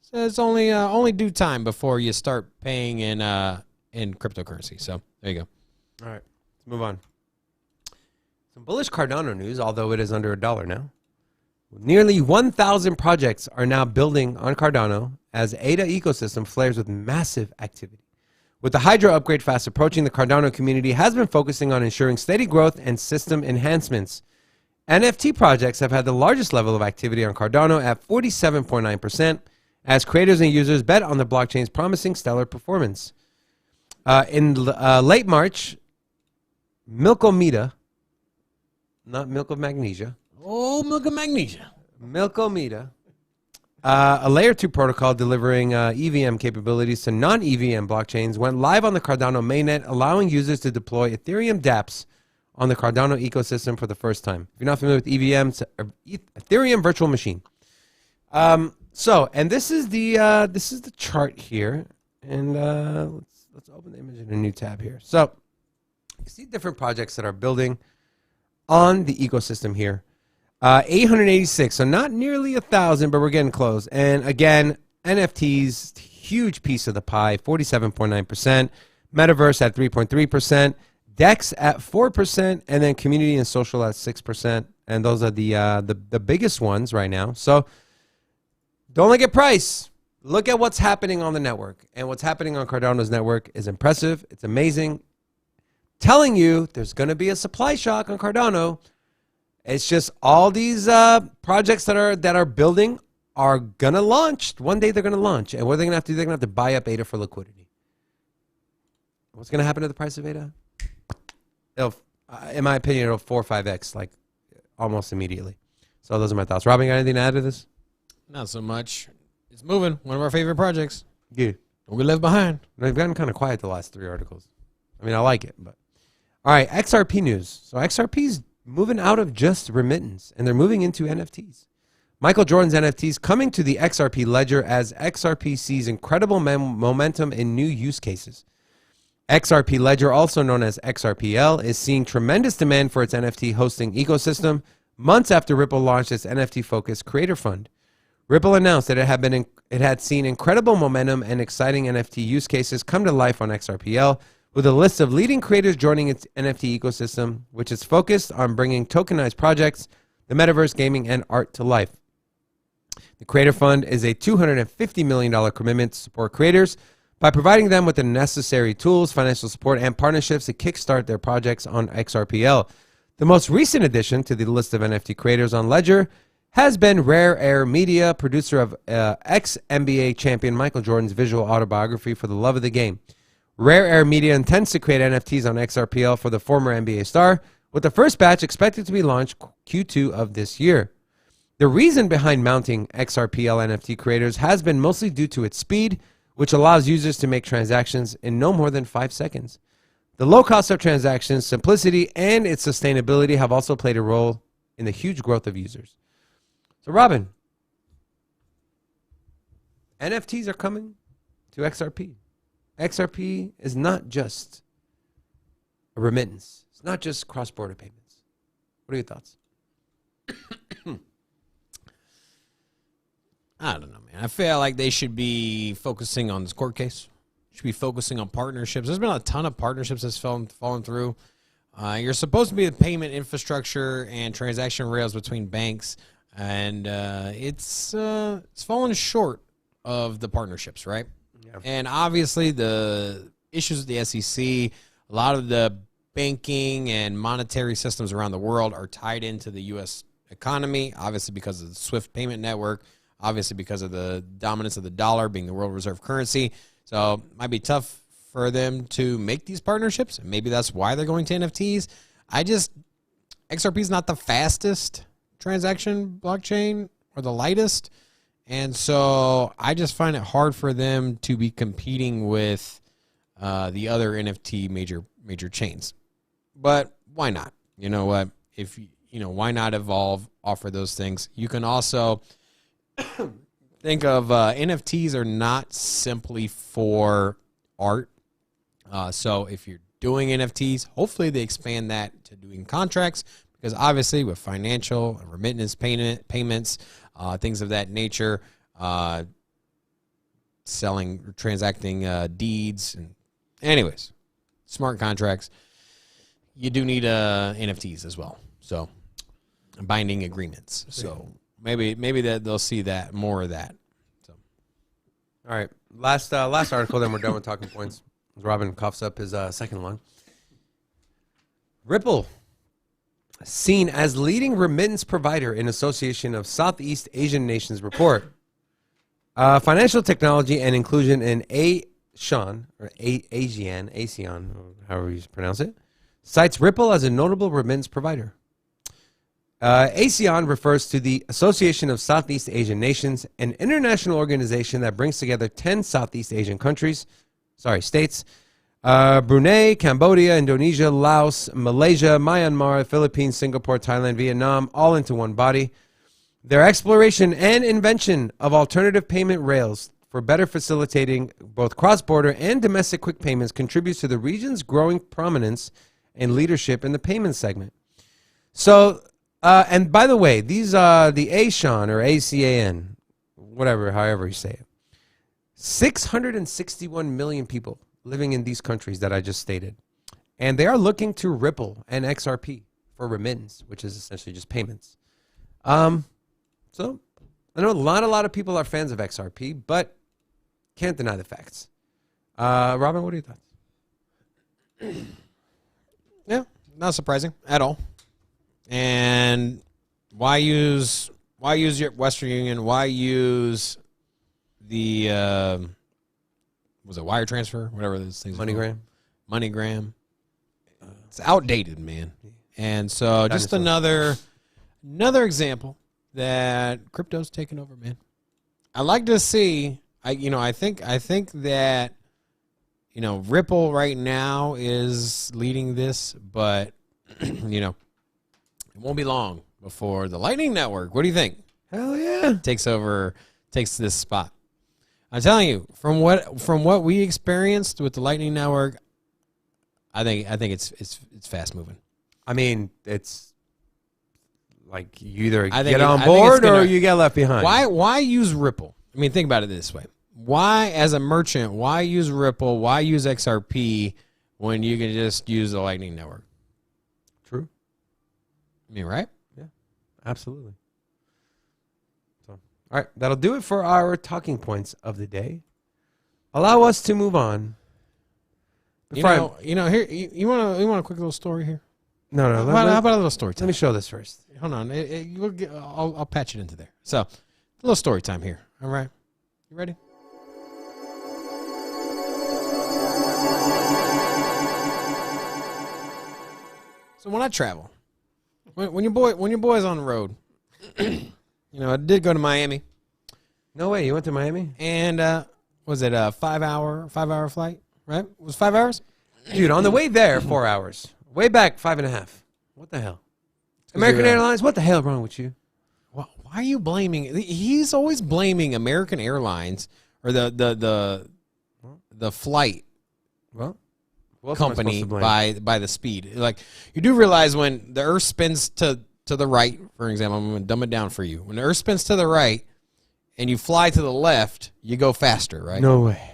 so it's only due time before you start paying in cryptocurrency. So there you go. All right, let's move on. Some bullish Cardano news, although it is under $1 now. Nearly 1,000 projects are now building on Cardano as ADA ecosystem flares with massive activity. With the Hydra upgrade fast approaching, the Cardano community has been focusing on ensuring steady growth and system enhancements. NFT projects have had the largest level of activity on Cardano at 47.9%, as creators and users bet on the blockchain's promising stellar performance. In late March, Milkomeda, not milk of magnesia. Oh, milk of magnesia. Milkomeda, a layer 2 protocol delivering EVM capabilities to non-EVM blockchains, went live on the Cardano mainnet, allowing users to deploy Ethereum dApps on the Cardano ecosystem for the first time. If you're not familiar with EVM, it's Ethereum Virtual Machine. And this is the chart here, and let's open the image in a new tab here. So you see different projects that are building on the ecosystem here. 886, so not nearly 1,000, but we're getting close. And again, NFTs, huge piece of the pie, 47.9%. Metaverse at 3.3%. DEX at 4%, and then community and social at 6%. And those are the biggest ones right now. So don't look at price. Look at what's happening on the network. And what's happening on Cardano's network is impressive. It's amazing. Telling you there's going to be a supply shock on Cardano. It's just all these projects that are building are gonna launch. One day they're gonna launch, and what are they gonna have to do? They're gonna have to buy up ADA for liquidity. What's gonna happen to the price of ADA? It'll, in my opinion, it'll 4 or 5x like almost immediately. So those are my thoughts. Robin, got anything to add to this? Not so much. It's moving. One of our favorite projects. Yeah. We left behind. They've gotten kind of quiet the last 3 articles. I mean, I like it, but all right. XRP news. So XRP's moving out of just remittance, and they're moving into NFTs. Michael Jordan's NFTs coming to the XRP ledger as XRP sees incredible momentum in new use cases. XRP Ledger, also known as XRPL, is seeing tremendous demand for its NFT hosting ecosystem months after Ripple launched its NFT-focused Creator Fund. Ripple announced that it had seen incredible momentum and exciting NFT use cases come to life on XRPL, with a list of leading creators joining its NFT ecosystem, which is focused on bringing tokenized projects, the metaverse, gaming, and art to life. The Creator Fund is a $250 million commitment to support creators by providing them with the necessary tools, financial support, and partnerships to kickstart their projects on XRPL. The most recent addition to the list of NFT creators on Ledger has been Rare Air Media, producer of ex-NBA champion Michael Jordan's visual autobiography For the Love of the Game. Rare Air Media intends to create NFTs on XRPL for the former NBA star, with the first batch expected to be launched Q2 of this year. The reason behind mounting XRPL NFT creators has been mostly due to its speed, which allows users to make transactions in no more than 5 seconds. The low cost of transactions, simplicity, and its sustainability have also played a role in the huge growth of users. So, Robin, NFTs are coming to XRP. XRP is not just a remittance. It's not just cross-border payments. What are your thoughts? I don't know, man. I feel like they should be focusing on this court case. Should be focusing on partnerships. There's been a ton of partnerships that's fallen through. You're supposed to be the payment infrastructure and transaction rails between banks, and it's fallen short of the partnerships, right? Yeah. And obviously the issues with the SEC, a lot of the banking and monetary systems around the world are tied into the U.S. economy, obviously because of the SWIFT payment network, obviously because of the dominance of the dollar being the world reserve currency. So it might be tough for them to make these partnerships. Maybe that's why they're going to NFTs. XRP is not the fastest transaction blockchain or the lightest. And so I just find it hard for them to be competing with the other NFT major chains. But why not? You know what? Why not evolve, offer those things? You can also think of NFTs are not simply for art. So if you're doing NFTs, hopefully they expand that to doing contracts, because obviously with financial and remittance payments, things of that nature, transacting deeds, and anyways, smart contracts, you do need NFTs as well. So binding agreements. So maybe that they'll see that more of that. So, all right, last article, then we're done with talking points. Robin coughs up his second lung. Ripple, seen as leading remittance provider in Association of Southeast Asian Nations report. Financial technology and inclusion in ASEAN, however you pronounce it, cites Ripple as a notable remittance provider. ASEAN refers to the Association of Southeast Asian Nations, an international organization that brings together 10 Southeast Asian states, Brunei, Cambodia, Indonesia, Laos, Malaysia, Myanmar, Philippines, Singapore, Thailand, Vietnam, all into one body. Their exploration and invention of alternative payment rails for better facilitating both cross-border and domestic quick payments contributes to the region's growing prominence and leadership in the payment segment. So, and by the way, these are the ASEAN or ACAN, however you say it. 661 million people living in these countries that I just stated. And they are looking to Ripple and XRP for remittance, which is essentially just payments. So I know a lot of people are fans of XRP, but can't deny the facts. Robin, what are your thoughts? Yeah, not surprising at all. And why use your Western Union? Why use the was it wire transfer? Whatever those things. MoneyGram. MoneyGram. It's outdated, man. And so just Dinosaur. another example that crypto's taking over, man. I like to see. I think that Ripple right now is leading this, but it won't be long before the Lightning Network. What do you think? Hell yeah. Takes this spot. I'm telling you, from what we experienced with the Lightning Network, I think it's fast moving. I mean, it's like you either I think get it- on I think it's board gonna- or you get left behind. Why use Ripple? I mean, think about it this way. Why, as a merchant, why use Ripple? Why use XRP when you can just use the Lightning Network? True. I mean, right? Absolutely. So, all right, that'll do it for our talking points of the day. Allow us to move on. Here you want a quick little story here? No. How about a little story Let time? me show this first. Hold on, I'll patch it into there. So, a little story time here. All right, you ready? So when I travel, when your boy's on the road, I did go to Miami, No way. You went to Miami? and was it a 5-hour flight? Right? It was 5 hours. Dude, on the way there, 4 hours. Way back, 5.5. What the hell? American Airlines, what the hell wrong with you? Why are you blaming? He's always blaming American Airlines or the flight Well, what else am I supposed company to blame? by the speed. Like, you do realize when the Earth spins to the right, for example, I'm going to dumb it down for you. When the Earth spins to the right and you fly to the left, you go faster, right? No way.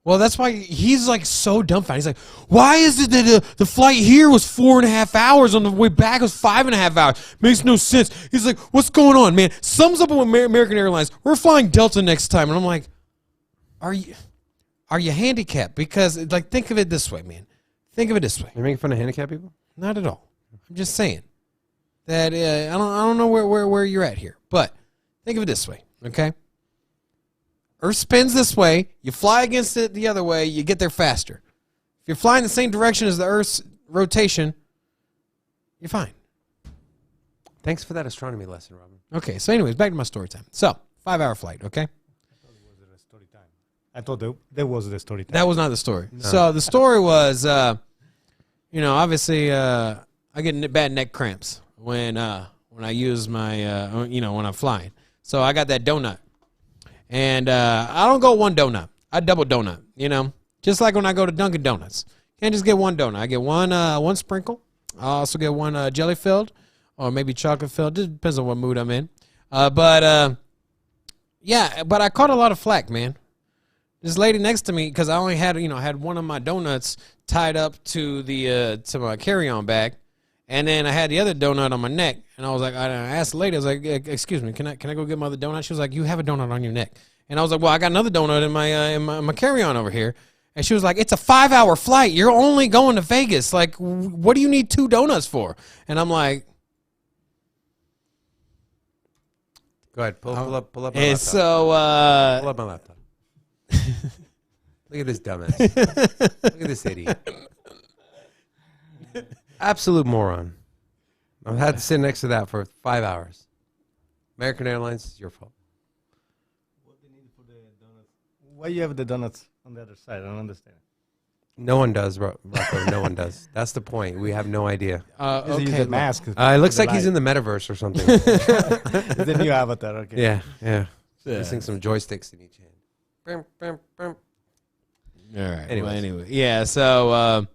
Well, that's why he's like so dumbfounded. He's like, why is it that the flight here was 4.5 hours, on the way back it was 5.5 hours? Makes no sense. He's like, what's going on, man? Sums up with American Airlines. We're flying Delta next time. And I'm like, are you handicapped? Because, like, think of it this way, man. Think of it this way. You're making fun of handicapped people? Not at all. I'm just saying that I don't know where you're at here, but think of it this way, okay? Earth spins this way, you fly against it the other way, you get there faster. If you're flying the same direction as the Earth's rotation, you're fine. Thanks for that astronomy lesson, Robin. Okay, so anyways, back to my story time. So, 5-hour flight, okay? I thought there was the story time. That was not the story. So the story was, obviously, I get bad neck cramps when I use my, when I'm flying. So I got that donut, and I don't go one donut. I double donut. Just like when I go to Dunkin' Donuts, can't just get one donut. I get one sprinkle. I also get one jelly filled, or maybe chocolate filled. Just depends on what mood I'm in. But I caught a lot of flack, man. This lady next to me, because I only had one of my donuts tied up to to my carry-on bag, and then I had the other donut on my neck, and I was like, I asked the lady, I was like, excuse me, can I go get my other donut? She was like, you have a donut on your neck, and I was like, well, I got another donut in my carry-on over here, and she was like, it's a 5-hour flight, you're only going to Vegas, like, what do you need 2 donuts for? And I'm like, Go ahead. Pull up my and laptop. so Pull up my laptop. Look at this dumbass. Look at this idiot. Absolute moron. I've had to sit next to that for 5 hours. American Airlines, it's your fault. Why you have the donuts on the other side? I don't understand. No one does, Rocco. No one does. That's the point. We have no idea. Because he used a mask. It looks like he's in the metaverse or something. It's the new avatar. Okay. Yeah. Using some joysticks in each hand. Brum, brum, brum. all right. Anyways. Well, anyway, yeah. So,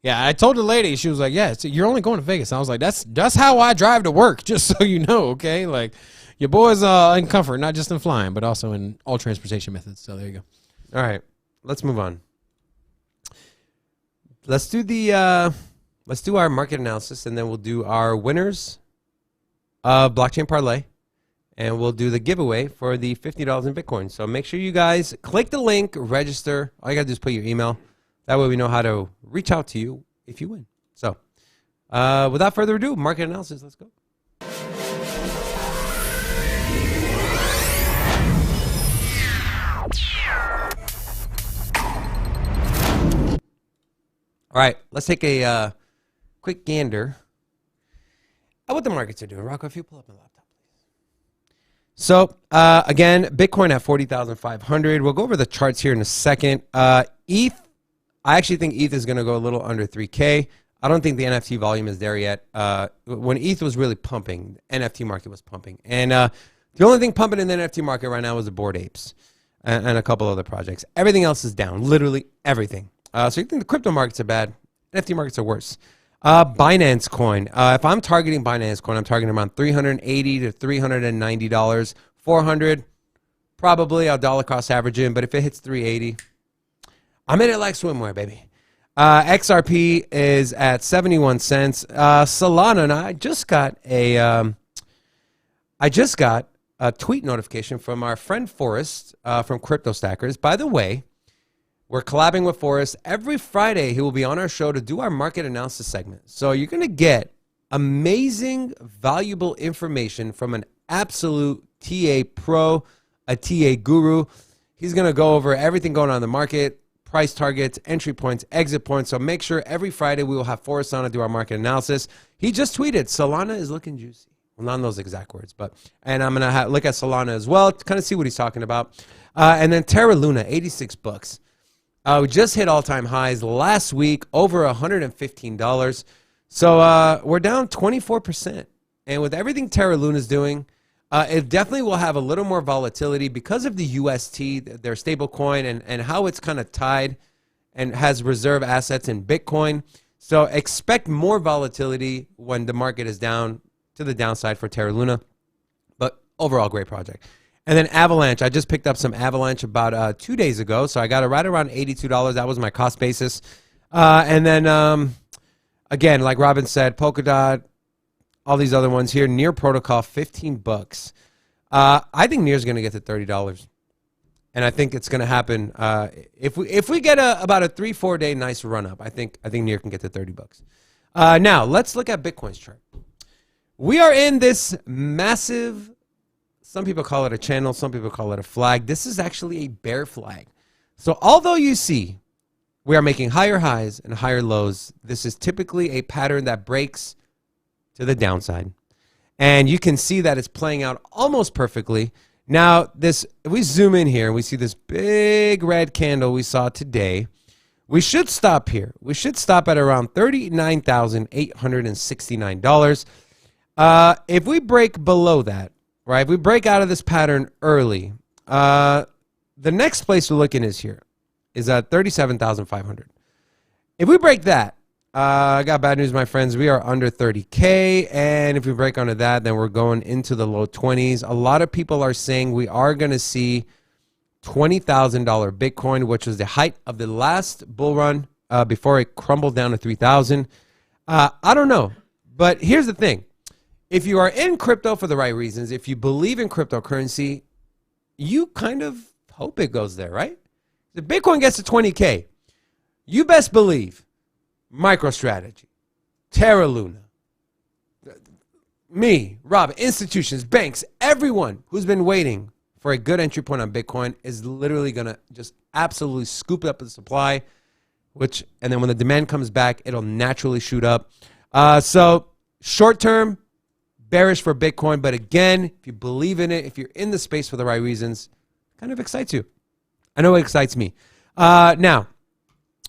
I told the lady. She was like, "Yeah, so you're only going to Vegas." And I was like, "That's how I drive to work." Just so you know, okay? Like, your boy's in comfort, not just in flying, but also in all transportation methods. So there you go. All right. Let's move on. Let's do our market analysis, and then we'll do our winners of Blockchain Parlay, and we'll do the giveaway for the $50 in Bitcoin. So make sure you guys click the link, register. All you got to do is put your email. That way we know how to reach out to you if you win. So Without further ado, market analysis. Let's go. All right, let's take a quick gander at what the markets are doing. Rocco, if you pull up my laptop, please. So, again, Bitcoin at 40,500. We'll go over the charts here in a second. ETH, I actually think ETH is going to go a little under 3K. I don't think the NFT volume is there yet. When ETH was really pumping, the NFT market was pumping. And the only thing pumping in the NFT market right now is the Bored Apes and a couple other projects. Everything else is down, literally everything. So you think the crypto markets are bad, NFT markets are worse. Binance Coin. If I'm targeting Binance Coin, I'm targeting around $380 to $390. 400, probably I'll dollar cost average in, but if it hits 380, I'm in it like swimwear, baby. XRP is at 71 cents. Solana, and I just got a tweet notification from our friend Forrest from Crypto Stackers. By the way, we're collabing with Forrest. Every Friday, he will be on our show to do our market analysis segment. So you're going to get amazing, valuable information from an absolute TA pro, a TA guru. He's going to go over everything going on in the market, price targets, entry points, exit points. So make sure every Friday we will have Forrest on to do our market analysis. He just tweeted, Solana is looking juicy. Well, not in those exact words, but, and I'm going to look at Solana as well to kind of see what he's talking about. And then Terra Luna, 86 bucks. We just hit all-time highs last week, over $115. So we're down 24%. And with everything Terra Luna is doing, it definitely will have a little more volatility because of the UST, their stable coin, and how it's kind of tied and has reserve assets in Bitcoin. So expect more volatility when the market is down to the downside for Terra Luna. But overall, great project. And then Avalanche, I just picked up some Avalanche about 2 days ago. So I got it right around $82. That was my cost basis. And then, again, like Robin said, Polkadot, all these other ones here. Near Protocol, 15 bucks. I think Near's going to get to $30. And I think it's going to happen. If we get about a 3-4 day nice run up, I think Near can get to 30 bucks. Now, let's look at Bitcoin's chart. We are in this massive, some people call it a channel, some people call it a flag. This is actually a bear flag. So although you see we are making higher highs and higher lows, this is typically a pattern that breaks to the downside. And you can see that it's playing out almost perfectly. Now, if we zoom in here, we see this big red candle we saw today. We should stop here. We should stop at around $39,869. If we break below that, right, if we break out of this pattern early, the next place we're looking is here, is at 37,500. If we break that, I got bad news, my friends. We are under 30K, and if we break under that, then we're going into the low 20s. A lot of people are saying we are going to see $20,000 Bitcoin, which was the height of the last bull run before it crumbled down to 3,000. I don't know, but here's the thing. If you are in crypto for the right reasons, if you believe in cryptocurrency, you kind of hope it goes there, right? If Bitcoin gets to 20K, you best believe MicroStrategy, Terra Luna, me, Rob, institutions, banks, everyone who's been waiting for a good entry point on Bitcoin is literally going to just absolutely scoop up the supply, and then when the demand comes back, it'll naturally shoot up. So short term, bearish for Bitcoin, but again, if you believe in it, if you're in the space for the right reasons, it kind of excites you. I know it excites me. Now,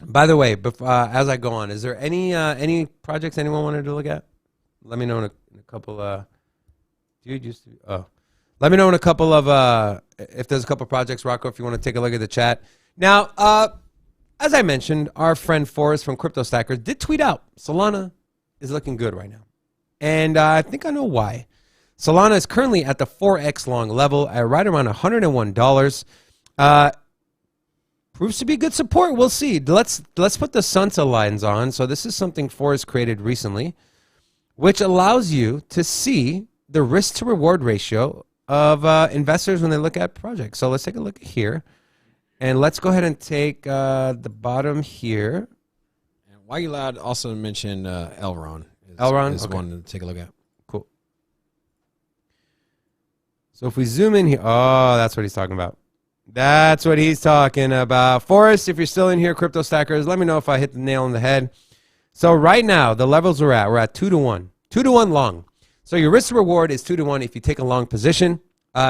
by the way, as I go on, is there any projects anyone wanted to look at? Let me know in a couple. Let me know in a couple of if there's a couple projects, Rocco, if you want to take a look at the chat. Now, as I mentioned, our friend Forrest from Crypto Stackers did tweet out Solana is looking good right now. And I think I know why. Solana is currently at the 4x long level at right around $101. Proves to be good support. We'll see. Let's put the Sunsa lines on. So this is something Forrest created recently, which allows you to see the risk to reward ratio of investors when they look at projects. So let's take a look here. And let's go ahead and take the bottom here. And why you allowed also to mention Elrond Elrond? is Okay. one to take a look at. Cool. So if we zoom in here, oh, that's what he's talking about. That's what he's talking about. Forrest, if you're still in here, Crypto Stackers, let me know if I hit the nail on the head. So right now, the levels we're at 2 to 1. 2 to 1 long. So your risk reward is 2 to 1 if you take a long position.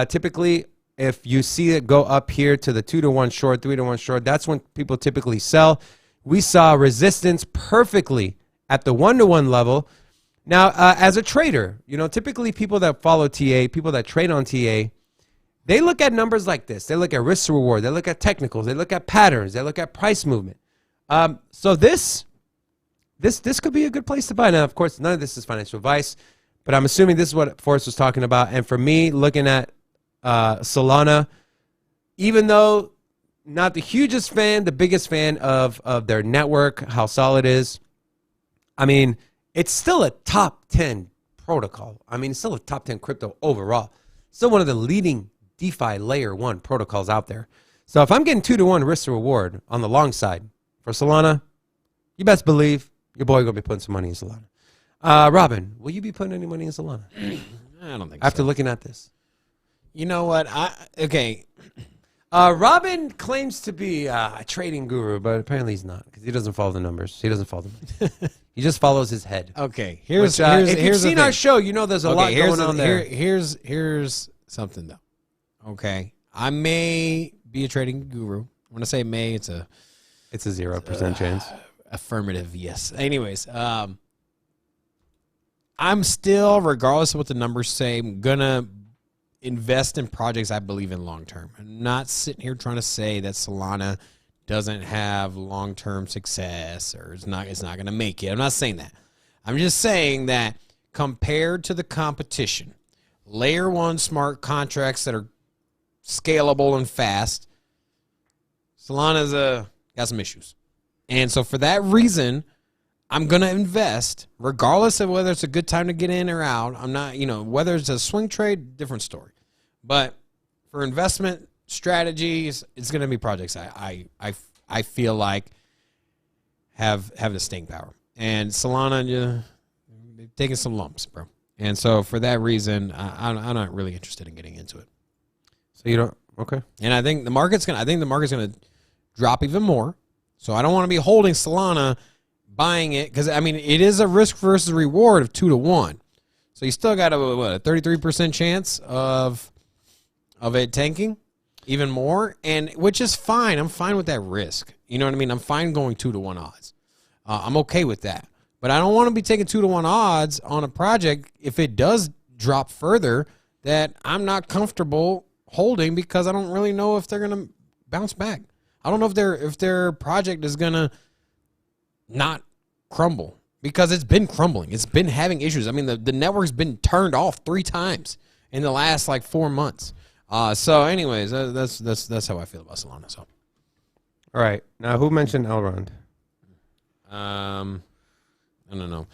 Typically, if you see it go up here to the 2 to 1 short, 3 to 1 short, that's when people typically sell. We saw resistance perfectly at the 1 to 1 level. Now, as a trader, typically people that follow TA, people that trade on TA, they look at numbers like this. They look at risk reward. They look at technicals. They look at patterns. They look at price movement. So this could be a good place to buy. Now, of course, none of this is financial advice, but I'm assuming this is what Forrest was talking about. And for me, looking at Solana, even though not the hugest fan, the biggest fan of their network, how solid it is, I mean, it's still a top 10 protocol. I mean, it's still a top 10 crypto overall. Still one of the leading DeFi layer 1 protocols out there. So if I'm getting 2 to 1 risk to reward on the long side for Solana, you best believe your boy going to be putting some money in Solana. Robin, will you be putting any money in Solana? I don't think After so. looking at this. You know what? Okay. Robin claims to be a trading guru, but apparently he's not because he doesn't follow the numbers. He doesn't follow the money. He just follows his head. Okay. Here's if you've the seen thing. our show, you know there's a lot going on there. Here's something though. Okay. I may be a trading guru. When I say may, it's a 0% chance. affirmative yes. Anyways, I'm still, regardless of what the numbers say, I'm gonna invest in projects I believe in long term. I'm not sitting here trying to say that Solana doesn't have long term success or it's not gonna make it. I'm not saying that. I'm just saying that compared to the competition, layer 1 smart contracts that are scalable and fast, Solana's got some issues. And so for that reason, I'm going to invest regardless of whether it's a good time to get in or out. I'm not, whether it's a swing trade, different story. But for investment strategies, it's going to be projects I feel like have the staying power. And Solana, they're taking some lumps, bro. And so for that reason, I'm not really interested in getting into it. So you don't, okay. And I think the market's gonna drop even more. So I don't want to be holding Solana, buying it, because I mean it is a risk versus reward of 2 to 1. So you still got a 33% chance of it tanking, even more, and which is fine. I'm fine with that risk. You know what I mean? I'm fine going 2 to 1 odds. I'm okay with that. But I don't want to be taking 2 to 1 odds on a project if it does drop further that I'm not comfortable holding because I don't really know if they're gonna bounce back. I don't know if their project is gonna not crumble because it's been crumbling. It's been having issues. I mean, the network's been turned off 3 times in the last 4 months. So, anyways, that's how I feel about Solana. So, All right. Now, who mentioned Elrond? I don't know.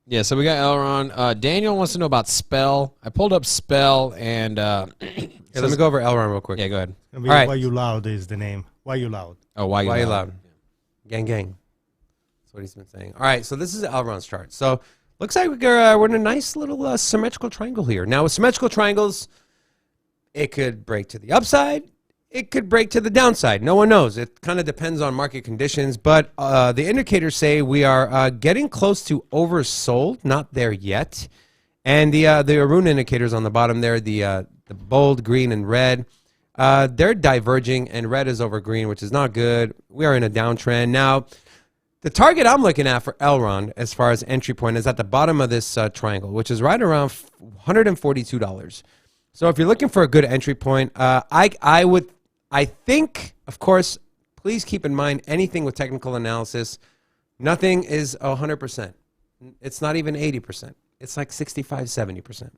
Yeah, so we got Elrond. Daniel wants to know about Spell. I pulled up Spell and Hey, let me go over Elrond real quick. yeah, go ahead. All right. All right. Why You Loud is the name. Why You Loud? Oh, why Why you loud? Gang, gang. That's what he's been saying. All right, so this is Elrond's chart. So looks like we're in a nice little symmetrical triangle here. Now, with symmetrical triangles, it could break to the upside. It could break to the downside. No one knows. It kind of depends on market conditions. But the indicators say we are getting close to oversold. Not there yet. And the Arun indicators on the bottom there, the bold, green, and red, they're diverging, and red is over green, which is not good. We are in a downtrend. Now, the target I'm looking at for Elrond as far as entry point is at the bottom of this triangle, which is right around $142. So if you're looking for a good entry point, I think, of course, please keep in mind anything with technical analysis, nothing is 100%. It's not even 80%. It's like 65, 70%.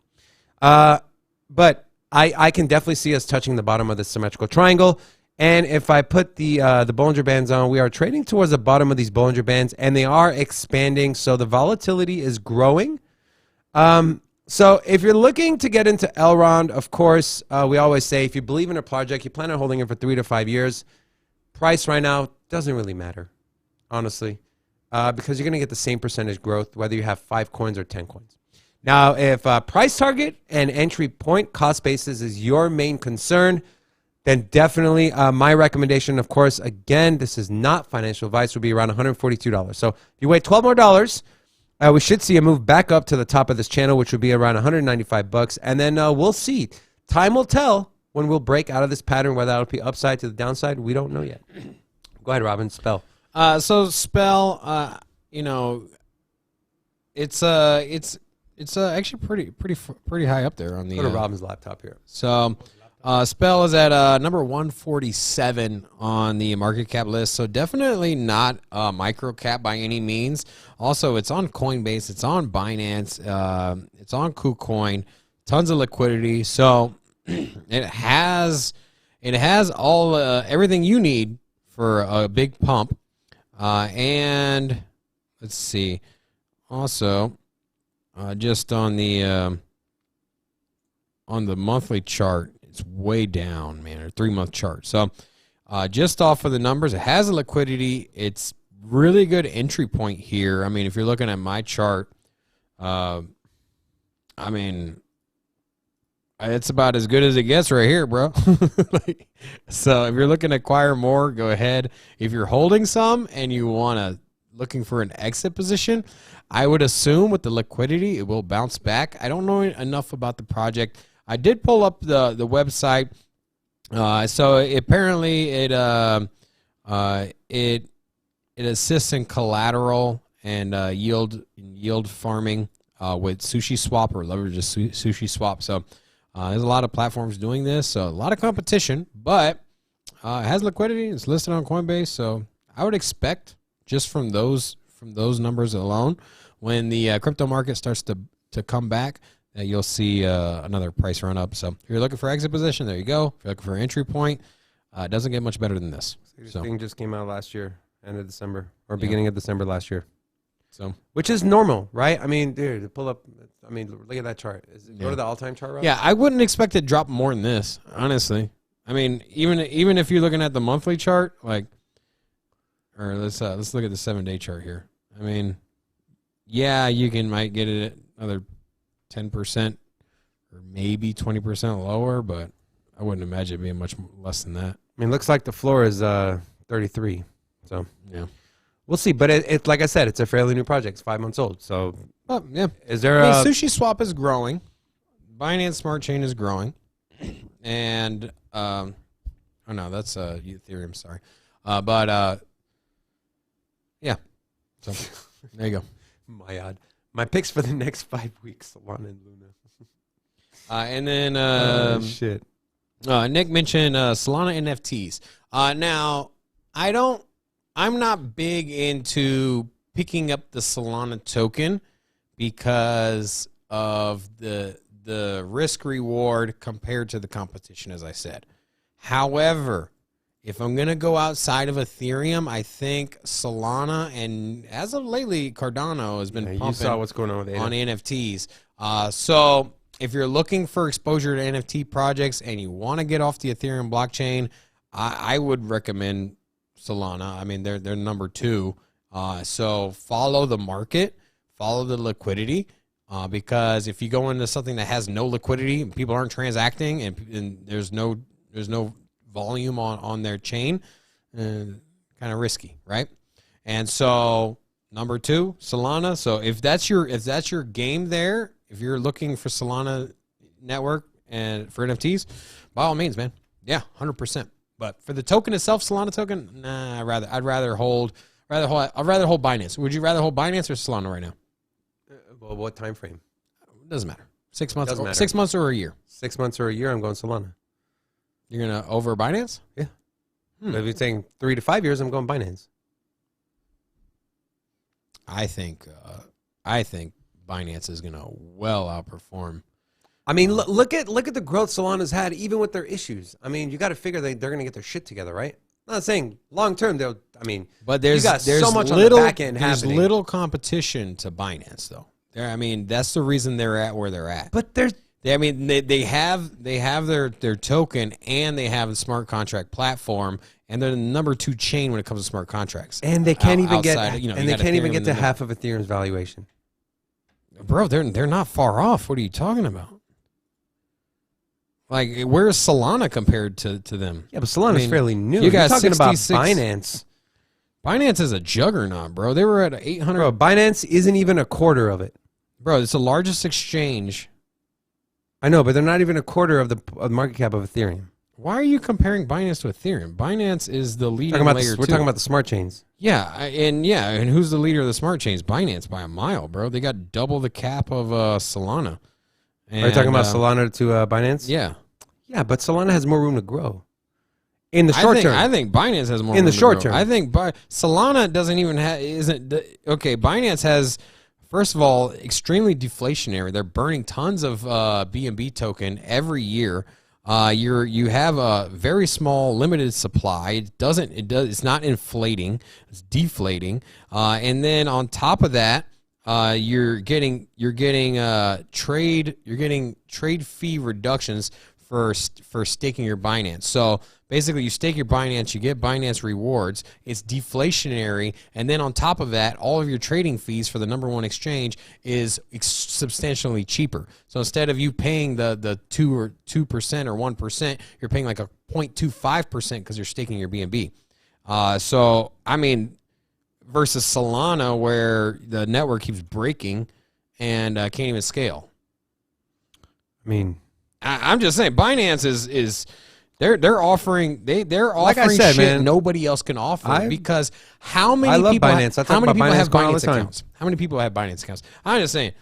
But I can definitely see us touching the bottom of the symmetrical triangle. And if I put the Bollinger Bands on, we are trading towards the bottom of these Bollinger Bands, and they are expanding. So the volatility is growing. So if you're looking to get into Elrond, of course, we always say if you believe in a project, you plan on holding it for 3 to 5 years, price right now doesn't really matter, honestly. because you're going to get the same percentage growth whether you have 5 coins or 10 coins. Now, if price target and entry point cost basis is your main concern, then definitely my recommendation, of course, again, this is not financial advice, will be around $142. So if you wait $12 more, we should see a move back up to the top of this channel, which would be around $195. And then we'll see. Time will tell when we'll break out of this pattern, whether that'll be upside to the downside. We don't know yet. Go ahead, Robin. Spell. So Spell, you know, it's actually pretty high up there on the. Go to Robin's laptop here. So Spell is at number 147 on the market cap list. So definitely not micro cap by any means. Also, it's on Coinbase, it's on Binance, it's on KuCoin, tons of liquidity. So it has all everything you need for a big pump. And let's see. Also, just on the monthly chart, it's way down, man. A 3-month chart. So, just off of the numbers, it has a liquidity. It's really good entry point here. I mean, if you're looking at my chart, I mean, it's about as good as it gets right here, bro. So if you're looking to acquire more, go ahead. If you're holding some and you looking for an exit position, I would assume with the liquidity, it will bounce back. I don't know enough about the project. I did pull up the website. So apparently it assists in collateral and yield farming with SushiSwap or leverages SushiSwap. So there's a lot of platforms doing this. So a lot of competition, but it has liquidity. It's listed on Coinbase. So I would expect just from those numbers alone, when the crypto market starts to come back, you'll see another price run up. So if you're looking for exit position, there you go. If you're looking for an entry point, it doesn't get much better than this. This thing just came out last year, end of December, or beginning of December last year. So, which is normal, right? I mean, dude, pull up. I mean, look at that chart. Go to the all-time chart, Rob? Yeah, I wouldn't expect it to drop more than this, honestly. I mean, even if you're looking at the monthly chart, like, or let's look at the 7-day chart here. I mean, yeah, you might get it at another 10% or maybe 20% lower, but I wouldn't imagine it being much less than that. I mean, it looks like the floor is 33. So yeah, we'll see. But it like I said, it's a fairly new project. It's 5 months old. So yeah, is there? SushiSwap is growing. Binance Smart Chain is growing, and oh no, that's Ethereum. Sorry, but yeah. So there you go. My picks for the next 5 weeks: Solana and Luna. And then shit. Nick mentioned Solana NFTs. Now I'm not big into picking up the Solana token because of the risk reward compared to the competition, as I said. However, if I'm going to go outside of Ethereum, I think Solana and as of lately, Cardano has been pumping. You saw what's going on with NFTs. So if you're looking for exposure to NFT projects and you want to get off the Ethereum blockchain, I would recommend Solana. I mean, they're number 2. So follow the market, follow the liquidity, because if you go into something that has no liquidity, people aren't transacting, and there's no volume on their chain, kind of risky, right? And so number 2, Solana. So if that's your game there, if you're looking for Solana network and for NFTs, by all means, man. Yeah, 100%. But for the token itself, Solana token, nah, I'd rather hold Binance. Would you rather hold Binance or Solana right now? Well, what time frame? It doesn't matter. 6 months. Doesn't matter. 6 months or a year. 6 months or a year, I'm going Solana. You're gonna over Binance? Yeah. But if you're saying 3 to 5 years, I'm going Binance. I think Binance is gonna well outperform. I mean, look at the growth Solana's had, even with their issues. I mean, you got to figure they're going to get their shit together, right? I'm not saying long term they'll. I mean, but there's so much on the back end there's happening. little competition to Binance though. I mean, that's the reason they're at where they're at. But there's. They have their token and they have a smart contract platform, and they're the number 2 chain when it comes to smart contracts. And they can't even get outside, you know, and you they got can't even Ethereum get in to the half of Ethereum's valuation. Bro, they're not far off. What are you talking about? Like, where's Solana compared to them? Yeah, but Solana's fairly new. You got You're talking about 66 Binance. Binance is a juggernaut, bro. They were at 800. Bro, Binance isn't even a quarter of it. Bro, it's the largest exchange. I know, but they're not even a quarter of the market cap of Ethereum. Why are you comparing Binance to Ethereum? Binance is the leading Talking about layer we're 2. talking about the smart chains. Yeah, and who's the leader of the smart chains? Binance by a mile, bro. They got double the cap of Solana. And, Are you talking about Solana to Binance? Yeah. Yeah, but Solana has more room to grow. In the short term. I think Binance has more in the room to short grow. term. I think Solana doesn't even have, okay, Binance has, first of all, extremely deflationary. They're burning tons of BNB token every year. You have a very small limited supply. It's not inflating, it's deflating. And then on top of that, you're getting trade fee reductions for staking your Binance. So basically, you stake your Binance, you get Binance rewards. It's deflationary, and then on top of that, all of your trading fees for the #1 exchange is substantially cheaper. So instead of you paying the 2% or 1%, you're paying like a 0.25% because you're staking your BNB. So I mean, versus Solana, where the network keeps breaking and can't even scale. I mean, I'm just saying, Binance is they're offering they're Like I offering said, shit man, nobody else can offer because how many I love people Binance. I talk how many about people Binance have Coin all the Binance time. accounts? How many people have Binance accounts? I'm just saying,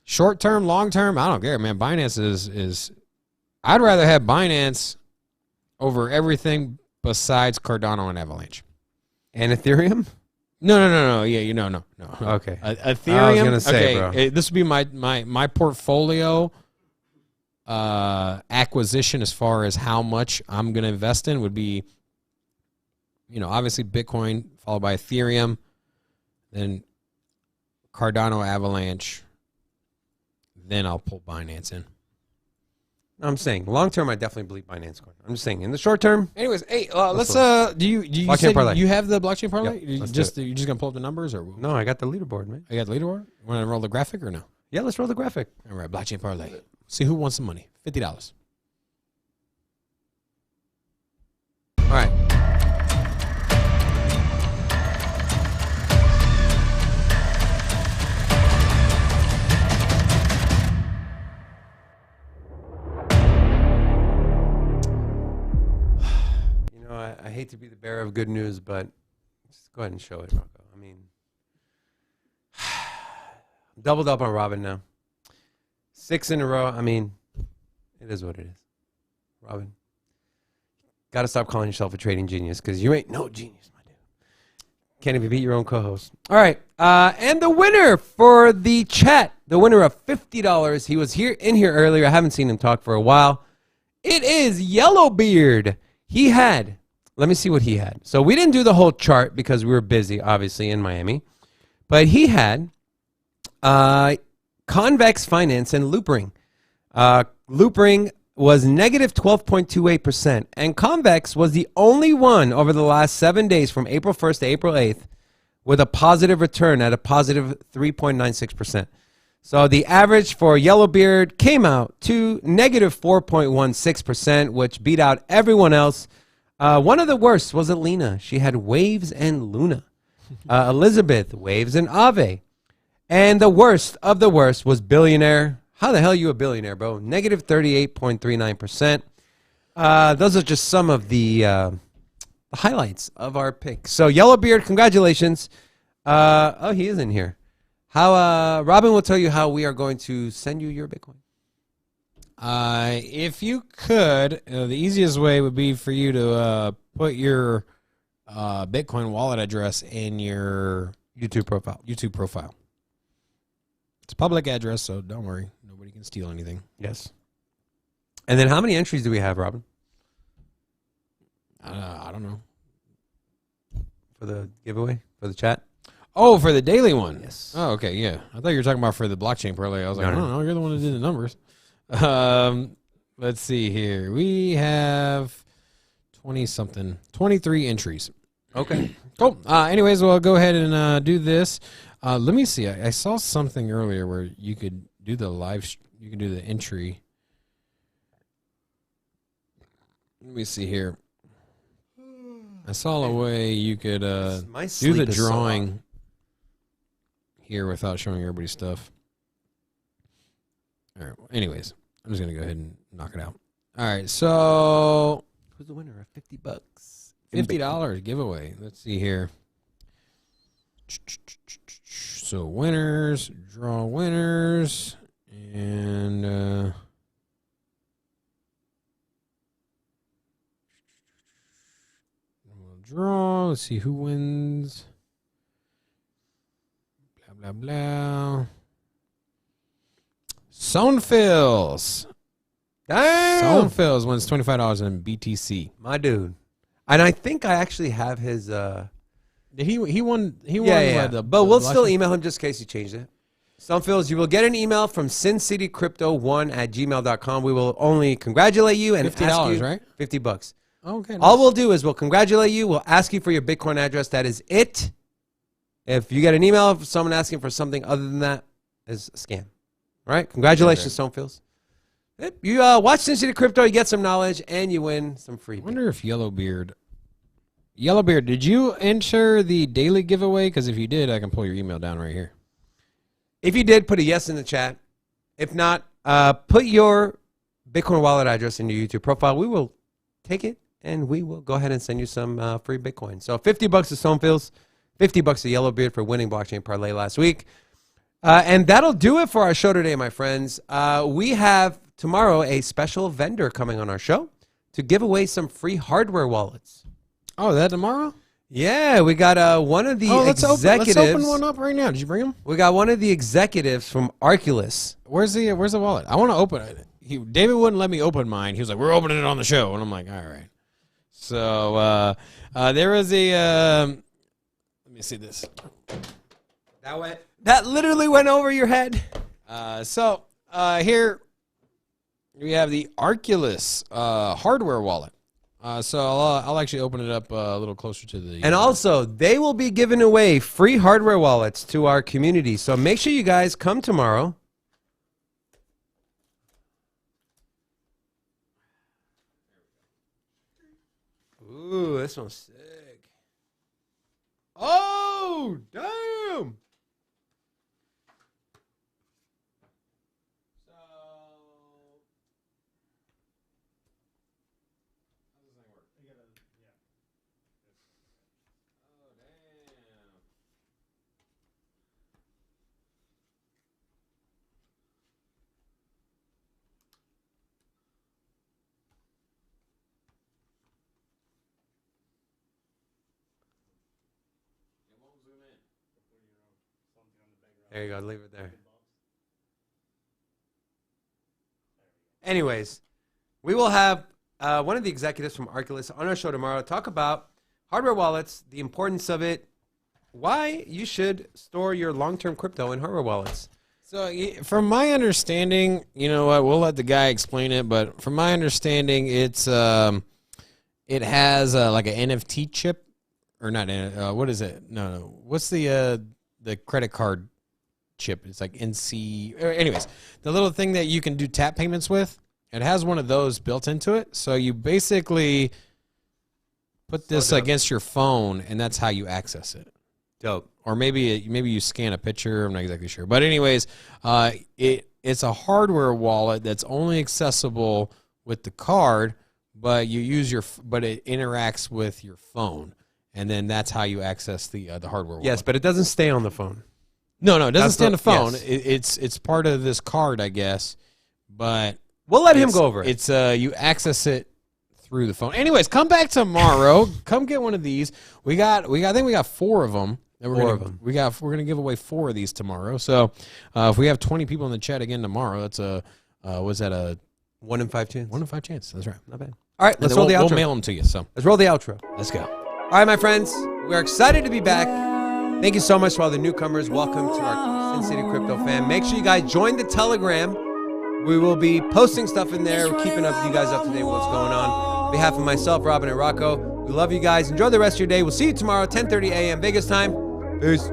short term, long term, I don't care, man. Binance is I'd rather have Binance over everything besides Cardano and Avalanche. and Ethereum? No. Yeah, no. Okay. Ethereum. I was gonna say, bro. This would be my portfolio acquisition as far as how much I'm gonna invest in would be, obviously Bitcoin followed by Ethereum, then Cardano, Avalanche, then I'll pull Binance in. I'm saying long term, I definitely believe Binance Coin. I'm just saying in the short term. Anyways, hey, let's do you Blockchain said parlay. you have the blockchain parlay? Yep, you let's just do you just gonna pull up the numbers or No, I got the leaderboard, man. I got the leaderboard? You want to roll the graphic or no? Yeah, let's roll the graphic. All right, blockchain parlay. See who wants some money. $50. All right. I hate to be the bearer of good news, but just go ahead and show it, Rocco. I mean, doubled up on Robin now. 6 in a row. I mean, it is what it is. Robin, got to stop calling yourself a trading genius because you ain't no genius, my dude. Can't even beat your own co-host. All right. And the winner for the chat, the winner of $50. He was in here earlier. I haven't seen him talk for a while. It is Yellowbeard. He had, let me see what he had. So we didn't do the whole chart because we were busy, obviously, in Miami. But he had Convex Finance and Loopring. Loopring was negative 12.28%. And Convex was the only one over the last 7 days from April 1st to April 8th with a positive return at a positive 3.96%. So the average for Yellowbeard came out to negative 4.16%, which beat out everyone else. One of the worst was Alina. She had Waves and Luna. Elizabeth, Waves and Aave. And the worst of the worst was Billionaire. How the hell are you a billionaire, bro? Negative 38.39%. Those are just some of the highlights of our picks. So Yellowbeard, congratulations. Oh, he is in here. How Robin will tell you how we are going to send you your Bitcoin. If you could, the easiest way would be for you to put your Bitcoin wallet address in your YouTube profile. It's a public address, so don't worry. Nobody can steal anything. Yes. And then how many entries do we have, Robin? I don't know. For the giveaway? For the chat? Oh, for the daily one? Yes. Oh, okay, yeah. I thought you were talking about for the blockchain parlay. I was like, No. I don't know. You're the one that did the numbers. Let's see here. We have 20-something, 23 entries. Okay. Cool. Anyways, we'll go ahead and do this. Let me see. I saw something earlier where you could do the you can do the entry. Let me see here. I saw a way you could My do sleep the is so drawing here without showing everybody stuff. All right. Well, anyways, I'm just gonna go ahead and knock it out. All right. So Who's the winner of $50? $50 giveaway. Let's see here. So winners, draw winners, and we'll draw. Let's see who wins. Blah, blah, blah. Sonefils. Damn. Sonefils wins $25 in BTC. My dude. And I think I actually have his He won. yeah. The, but the we'll still license? email him just in case he changed it. Sunfills, you will get an email from sincitycrypto1@gmail.com. We will only congratulate you and ask $50, you right? $50. Okay. Nice. All we'll do is we'll congratulate you. We'll ask you for your Bitcoin address. That is it. If you get an email from someone asking for something other than that, is a scam. All right? Congratulations, Stonefills. Yep. You watch Sin City Crypto, you get some knowledge, and you win some free. I wonder if Yellowbeard, did you enter the daily giveaway? Because if you did, I can pull your email down right here. If you did, put a yes in the chat. If not, put your Bitcoin wallet address in your YouTube profile. We will take it, and we will go ahead and send you some free Bitcoin. So $50 to Stonefills, $50 to Yellowbeard for winning Blockchain Parlay last week. And that'll do it for our show today, my friends. We have tomorrow a special vendor coming on our show to give away some free hardware wallets. Oh, that tomorrow? Yeah, we got one of the executives. Let's open one up right now. Did you bring him? We got one of the executives from Arculus. Where's the wallet? I want to open it. David wouldn't let me open mine. He was like, "We're opening it on the show," and I'm like, "All right." So there was a. Let me see this. That literally went over your head. Here we have the Arculus hardware wallet. So I'll actually open it up a little closer to the. And also, they will be giving away free hardware wallets to our community. So make sure you guys come tomorrow. Ooh, this one's sick. Oh, damn. There you go. Leave it there. Anyways, we will have one of the executives from Arculus on our show tomorrow talk about hardware wallets, the importance of it, why you should store your long-term crypto in hardware wallets. So from my understanding, you know what, we'll let the guy explain it, but from my understanding, it's it has like an NFT chip, or not, what is it? No. What's the credit card chip? It's like NC. Anyways, the little thing that you can do tap payments with, it has one of those built into it. So you basically put this against your phone, and that's how you access it. Dope. Or maybe you scan a picture. I'm not exactly sure. But anyways, it's a hardware wallet that's only accessible with the card, but but it interacts with your phone, and then that's how you access the hardware wallet. Yes, but it doesn't stay on the phone. No, it doesn't That's stay on the phone. yes. It's part of this card, I guess. But We'll let him go over it. It's you access it through the phone. Anyways, come back tomorrow. Come get one of these. I think we got 4 of them. We're gonna give away 4 of these tomorrow. So if we have 20 people in the chat again tomorrow, that's a 1 in 5 chance. 1 in 5 chance. That's right. Not bad. All right, And let's then roll the outro. We'll mail them to you. So Let's roll the outro. let's go. All right, my friends, we're excited to be back. Thank you so much for all the newcomers. Welcome to our Sin City Crypto fam. Make sure you guys join the Telegram. We will be posting stuff in there. We're keeping you guys up to date with what's going on. behalf of myself, Robin, and Rocco, we love you guys. Enjoy the rest of your day. We'll see you tomorrow, 10:30 a.m. Vegas time. Peace.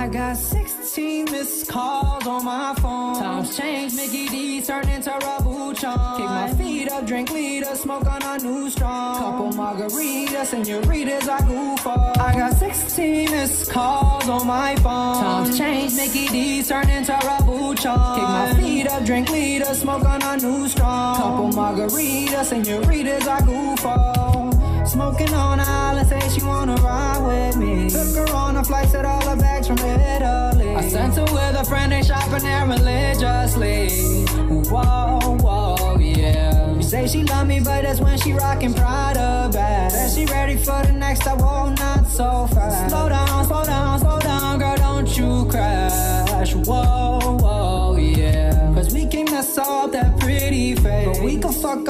I got 16 missed calls on my phone. Times change, Mickey D's turn into Rabuchon. Kick my feet up, drink leaders, smoke on a new strong. Couple margaritas, senoritas, I goof off. I got 16 missed calls on my phone. Times change, Mickey D's turn into Rabuchon. Kick my feet up, drink leaders, smoke on a new strong. Couple margaritas, senoritas, I goof off. Smoking on a island, say she wanna ride with me. Took her on a flight, said all her bags from Italy. I sent her with a friend, they shopping there religiously. Whoa, whoa, yeah. You say she love me, but that's when she rockin' Prada bag. Said she ready for the next step, whoa, not so fast. Slow down, slow down, slow down, girl, don't you crash. Whoa, whoa, yeah. Cause we can mess up that pretty face, but we can fuck